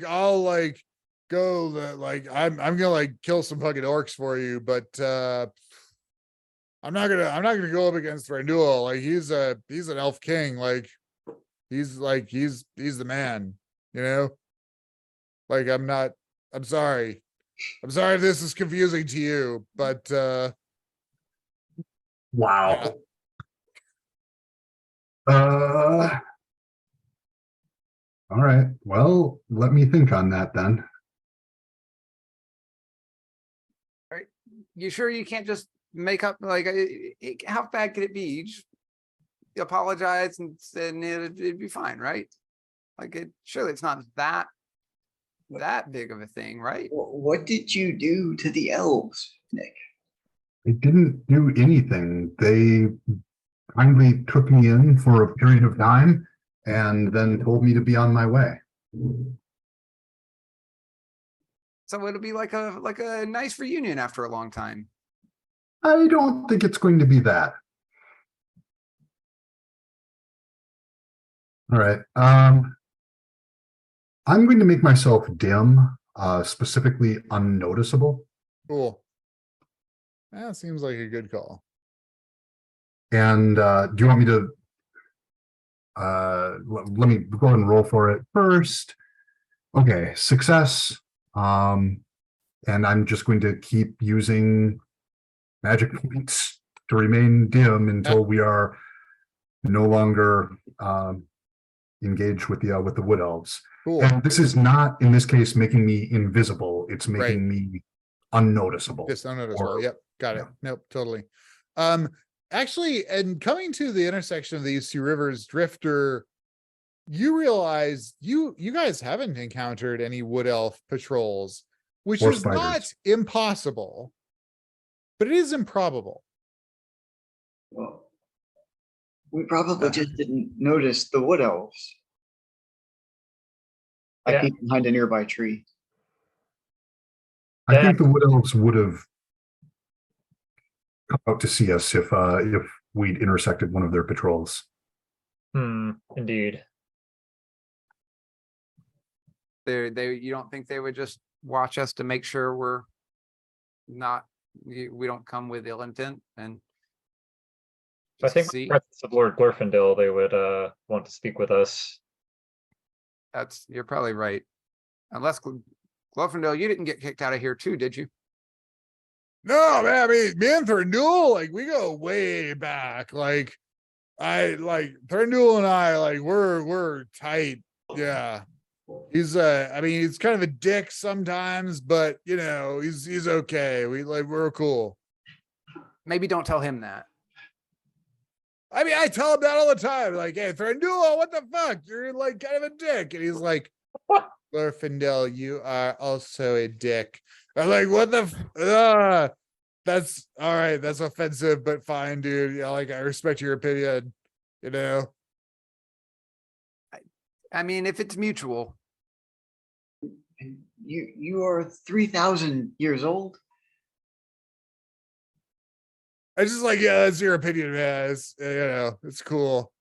I'll go I'm gonna kill some fucking orcs for you, but I'm not gonna go up against Thranduil. He's an elf king. He's the man, I'm sorry. I'm sorry if this is confusing to you, but Wow. All right. Well, let me think on that then. you sure you can't just make up how bad could it be? You just apologize and it'd be fine, right? Surely it's not that big of a thing, right? What did you do to the elves, Nick? It didn't do anything. They kindly took me in for a period of time and then told me to be on my way. So it'll be like a nice reunion after a long time. I don't think it's going to be that. All right. I'm going to make myself dim, specifically unnoticeable. Cool. That seems like a good call. And do you want me to let me go ahead and roll for it first? Okay, success. And I'm just going to keep using magic points to remain dim until we are no longer engaged with the wood elves. Cool. And this is not, in this case, making me invisible. It's making Right. me unnoticeable. Just unnoticeable. Or- Yep. Got it. yeah. Nope. Totally. Actually, and coming to the intersection of these two rivers, Drifter, you realize you guys haven't encountered any wood elf patrols, which Or is not spiders. impossible, but it is improbable. Well, we probably just didn't notice the wood elves. I Yeah. peeked behind a nearby tree. I think the wood elves would have come out to see us if we'd intersected one of their patrols. Indeed. You don't think they would just watch us to make sure we don't come with ill intent and I think with the presence of Lord Glorfindel, they would want to speak with us. you're probably right. Unless Glorfindel, you didn't get kicked out of here too, did you? No, man, I mean, me and Thernul, like, we go way back. Like, Thernul and I, like, we're tight. Yeah. He's I mean, he's kind of a dick sometimes, but you know, he's okay. We're cool. Maybe don't tell him that. I mean, I tell him that all the time. Like, hey, Thernul, what the fuck? You're like kind of a dick. And he's like, Glorfindel, you are also a dick. I'm like, what the that's all right, that's offensive, but fine, dude. Yeah, like, I respect your opinion, you know. I mean, if it's mutual. You are 3,000 years old. I just like, yeah, that's your opinion, man. It's, you know, it's cool.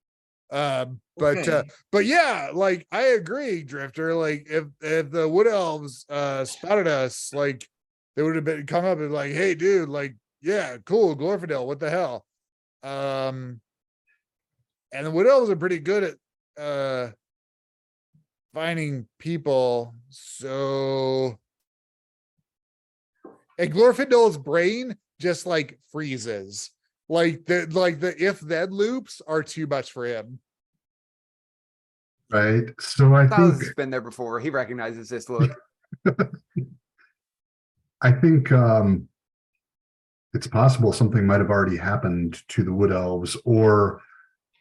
Okay. But yeah, like, I agree, Drifter. Like, if the wood elves spotted us, like, they would have been come up and like, hey, dude, like, yeah, cool, Glorfindel, what the hell? And the wood elves are pretty good at finding people. So, and Glorfindel's brain just like freezes. Like the if then loops are too much for him. Right. So I think He's been there before. He recognizes this look. I think it's possible something might have already happened to the wood elves, or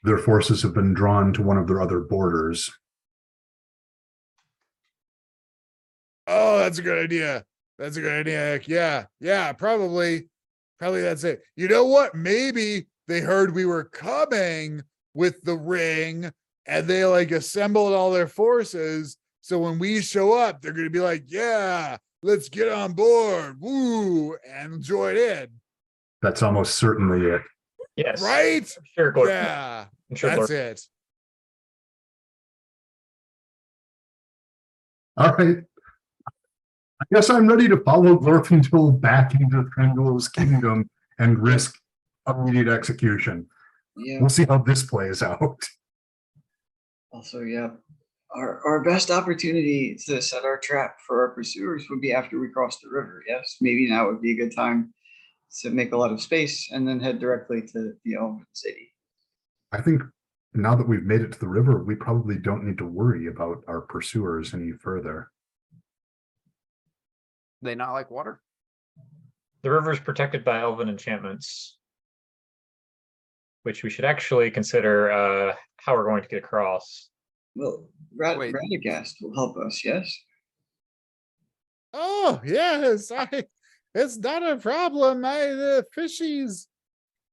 their forces have been drawn to one of their other borders. Oh, that's a good idea. That's a good idea. Yeah, probably that's it. You know what? Maybe they heard we were coming with the ring and they like assembled all their forces. So when we show up, they're going to be like, yeah, let's get on board. Woo, and join in. That's almost certainly it. Yes. Right? Sure, Glorfindel. Yeah, Sure, that's Glorfindel. it. All right. I guess I'm ready to follow Glorfindel back into Thranduil's kingdom and risk immediate execution. Yeah. We'll see how this plays out. Also, yeah. Our best opportunity to set our trap for our pursuers would be after we cross the river. Yes, maybe now would be a good time to make a lot of space and then head directly to the Elven City. I think now that we've made it to the river, we probably don't need to worry about our pursuers any further. They not like water? The river is protected by elven enchantments, which we should actually consider how we're going to get across. Well, Wait. Radagast will help us, yes? Oh, yes. It's not a problem. The fishies.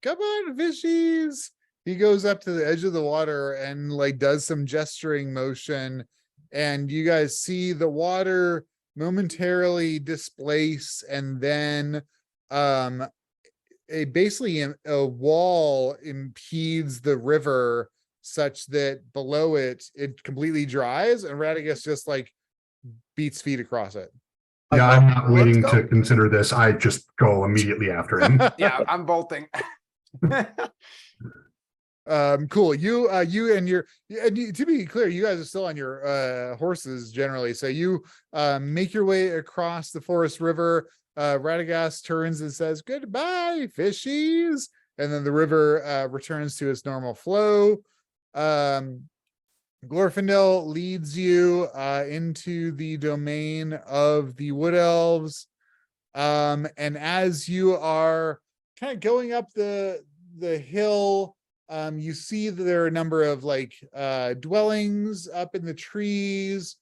Come on, fishies. he goes up to the edge of the water and like does some gesturing motion, and you guys see the water momentarily displace, and then a wall impedes the river such that below it completely dries, and Radagast just like beats feet across it. Yeah, I'm not Let's waiting go. to consider this. I just go immediately after him. Yeah, I'm bolting. Cool. You and to be clear, you guys are still on your horses generally. So you make your way across the forest river. Radagast turns and says, "Goodbye, fishies," and then the river returns to its normal flow. Glorfindel leads you into the domain of the wood elves. And as you are kind of going up the hill, you see that there are a number of like dwellings up in the trees,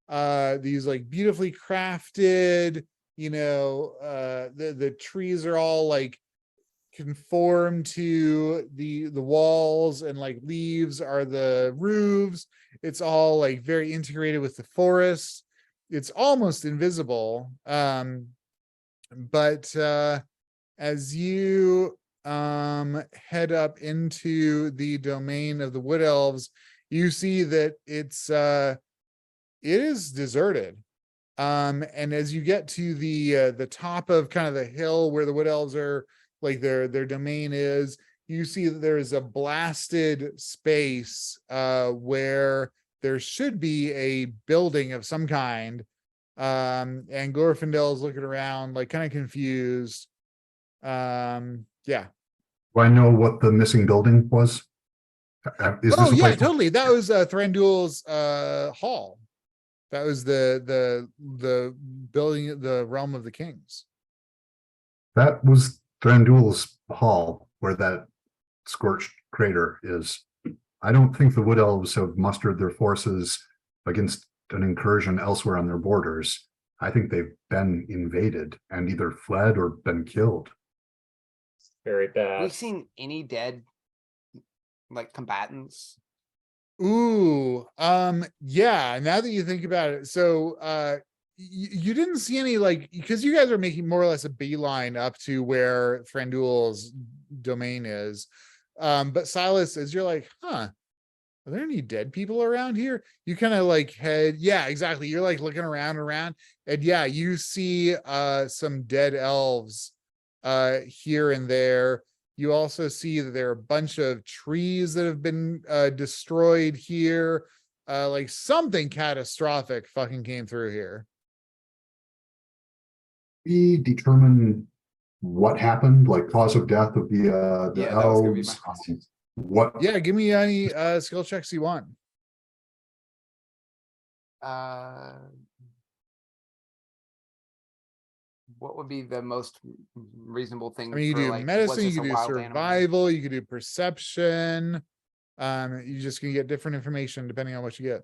these like beautifully crafted, the trees are all like conform to the walls, and like leaves are the roofs. It's all like very integrated with the forest. It's almost invisible. But as you head up into the domain of the wood elves, you see that it is deserted. And as you get to the top of kind of the hill where the wood elves are, like their domain is, you see that there is a blasted space where there should be a building of some kind. And Glorfindel is looking around like kind of confused. Yeah. Do I know what the missing building was? Is this a place? Totally. That was Thranduil's hall. That was the building, the realm of the kings. That was Thranduil's hall, where that scorched crater is. I don't think the wood elves have mustered their forces against an incursion elsewhere on their borders. I think they've been invaded and either fled or been killed. Very Have bad. we seen any dead like combatants? Ooh, yeah, now that you think about it. So you didn't see any, like, because you guys are making more or less a beeline up to where Thranduil's domain is. But Silas, as you're like, are there any dead people around here? You kind of like yeah, exactly. You're like looking around, and yeah, you see some dead elves here and there. You also see that there are a bunch of trees that have been destroyed here. Like something catastrophic fucking came through here. We determine what happened, like cause of death of the Yeah, that was gonna be my elves. question. What? Yeah, give me any skill checks you want. What would be the most reasonable thing? I mean, you for, do like, was medicine, you this a can do wild animal? survival, you can do perception. You just can get different information depending on what you get.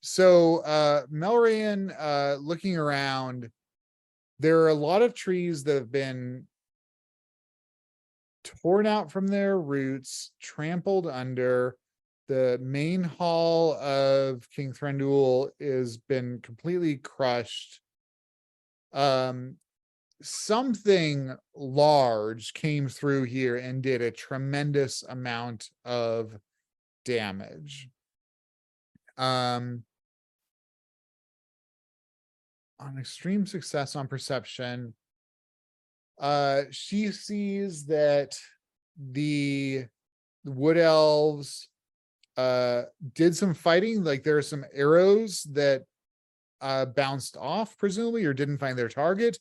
So Melrayan, looking around, there are a lot of trees that have been torn out from their roots, trampled under. The main hall of King Thranduil has been completely crushed. Something large came through here and did a tremendous amount of damage. On extreme success on perception, she sees that the wood elves did some fighting. Like there are some arrows that bounced off, presumably, or didn't find their target,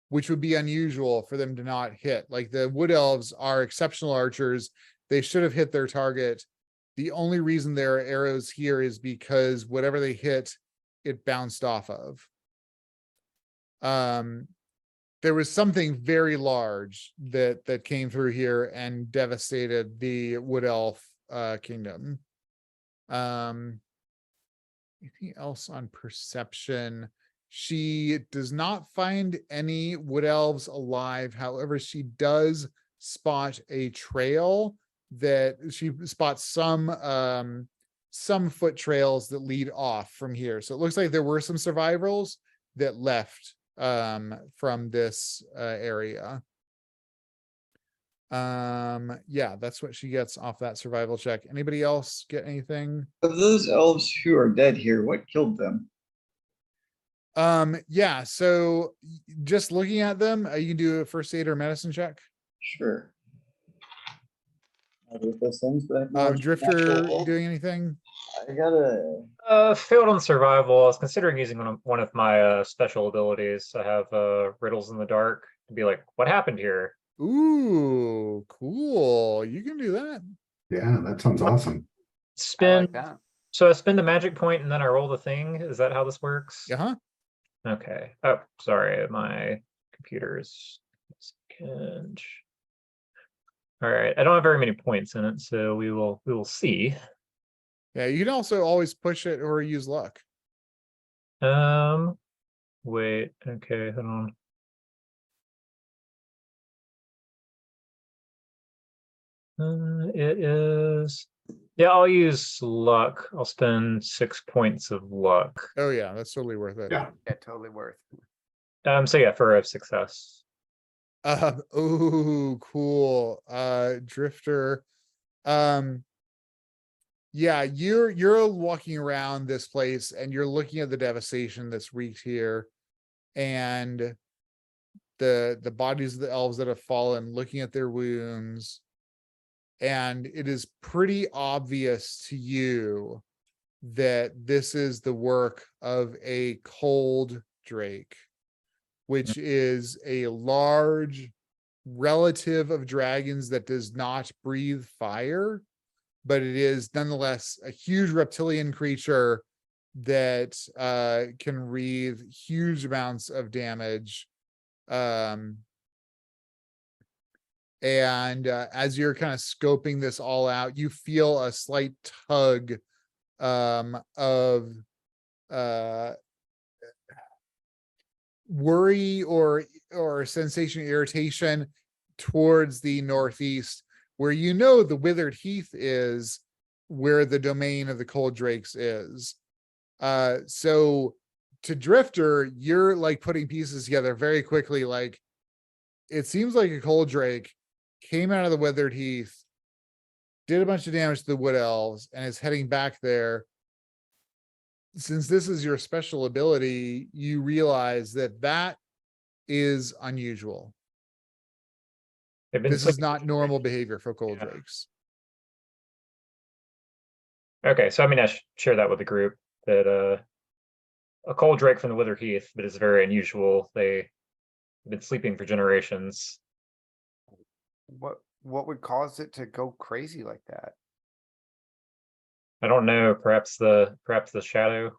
which would be unusual for them to not hit. Like the wood elves are exceptional archers. They should have hit their target. The only reason there are arrows here is because whatever they hit, it bounced off of. There was something very large that came through here and devastated the wood elf kingdom. Anything else on perception? She does not find any wood elves alive. However, she does spot a trail that she spots some foot trails that lead off from here. So it looks like there were some survivors that left from this area. Yeah, that's what she gets off that survival check. Anybody else get anything? Of those elves who are dead here, what killed them? Yeah, so just looking at them, you can do a first aid or medicine check. Sure. I do those things, but I have knowledge of Drifter natural- doing anything? I gotta. Failed on survival. I was considering using one of my special abilities. I have riddles in the dark to be like, what happened here? Ooh, cool. You can do that. Yeah, that sounds awesome. I Spin. like that. So I spend a magic point and then I roll the thing. Is that how this works? Uh-huh. Okay. Oh, sorry, my computer's second. All right, I don't have very many points in it, so we will see. Yeah, you can also always push it or use luck. Wait, okay, hold on. It is, yeah, I'll use luck. I'll spend 6 points of luck. Oh yeah, that's totally worth it. Yeah. Yeah, totally worth. So yeah, for a success. Oh, cool. Drifter. Yeah, you're walking around this place and you're looking at the devastation that's wreaked here, and the bodies of the elves that have fallen, looking at their wounds, and it is pretty obvious to you that this is the work of a cold drake, which is a large relative of dragons that does not breathe fire, but it is nonetheless a huge reptilian creature that can wreathe huge amounts of damage. And as you're kind of scoping this all out, you feel a slight tug of worry or sensation of irritation towards the northeast, where you know the withered heath is, where the domain of the cold drakes is. So to Drifter, you're like putting pieces together very quickly. Like, it seems like a cold drake came out of the withered heath, did a bunch of damage to the wood elves, and is heading back there. Since this is your special ability, you realize that that is unusual. This is not normal behavior for cold drakes. Okay, so I mean, I share that with the group, that a cold drake from the Wither Heath, but it's very unusual. They've been sleeping for generations. What would cause it to go crazy like that? I don't know, perhaps the shadow.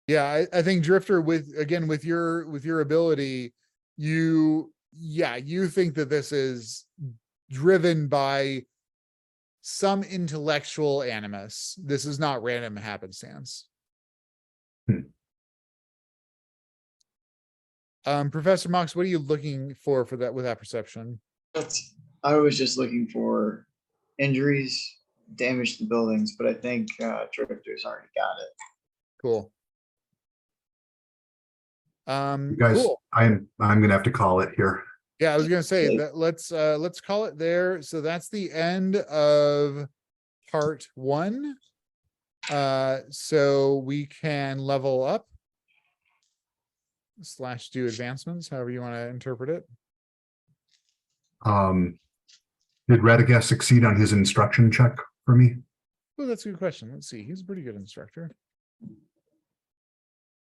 Yeah, I think Drifter, with your ability, you think that this is driven by some intellectual animus. This is not random happenstance. Professor Mox, what are you looking for that with that perception? I was just looking for injuries, damage to buildings, but I think Drifter's already got it. Cool. You guys, cool. I'm gonna have to call it here. Yeah, I was gonna say that let's call it there. So that's the end of part 1. So we can level up / do advancements, however you want to interpret it. Did Radagast succeed on his instruction check for me? Oh, that's a good question. Let's see. He's a pretty good instructor.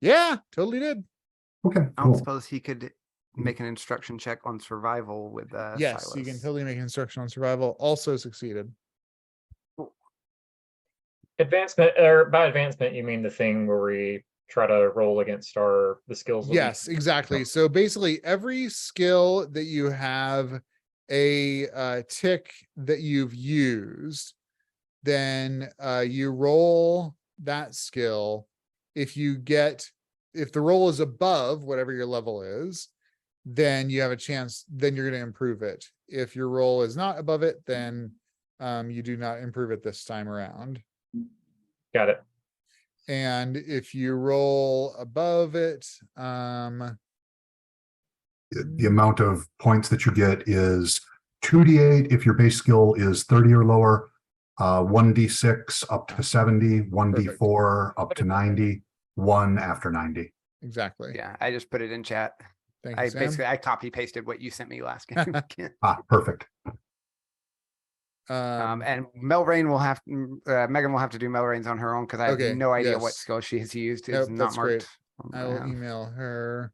Yeah, totally did. Okay, I don't cool. suppose he could make an instruction check on survival with Yes, Silas. you can totally make an instruction on survival. Also succeeded. Advancement, or by advancement, you mean the thing where we try to roll against the skills? Yes, exactly. So basically every skill that you have a tick that you've used, then you roll that skill. If the roll is above whatever your level is, then you have a chance, then you're going to improve it. If your roll is not above it, then you do not improve it this time around. Got it. And if you roll above it, The amount of points that you get is 2d8 if your base skill is 30 or lower, 1d6 up to 70, 1d4 up to 90, 1 after 90. exactly. Yeah, I just put it in chat. Thank you, Sam. I copy pasted what you sent me last game. Perfect. And Melrain will have Megan will have to do Melrain's on her own because I have Okay, no idea what yes. skill she has used. Nope, It's not that's great. marked. on I will my- email her.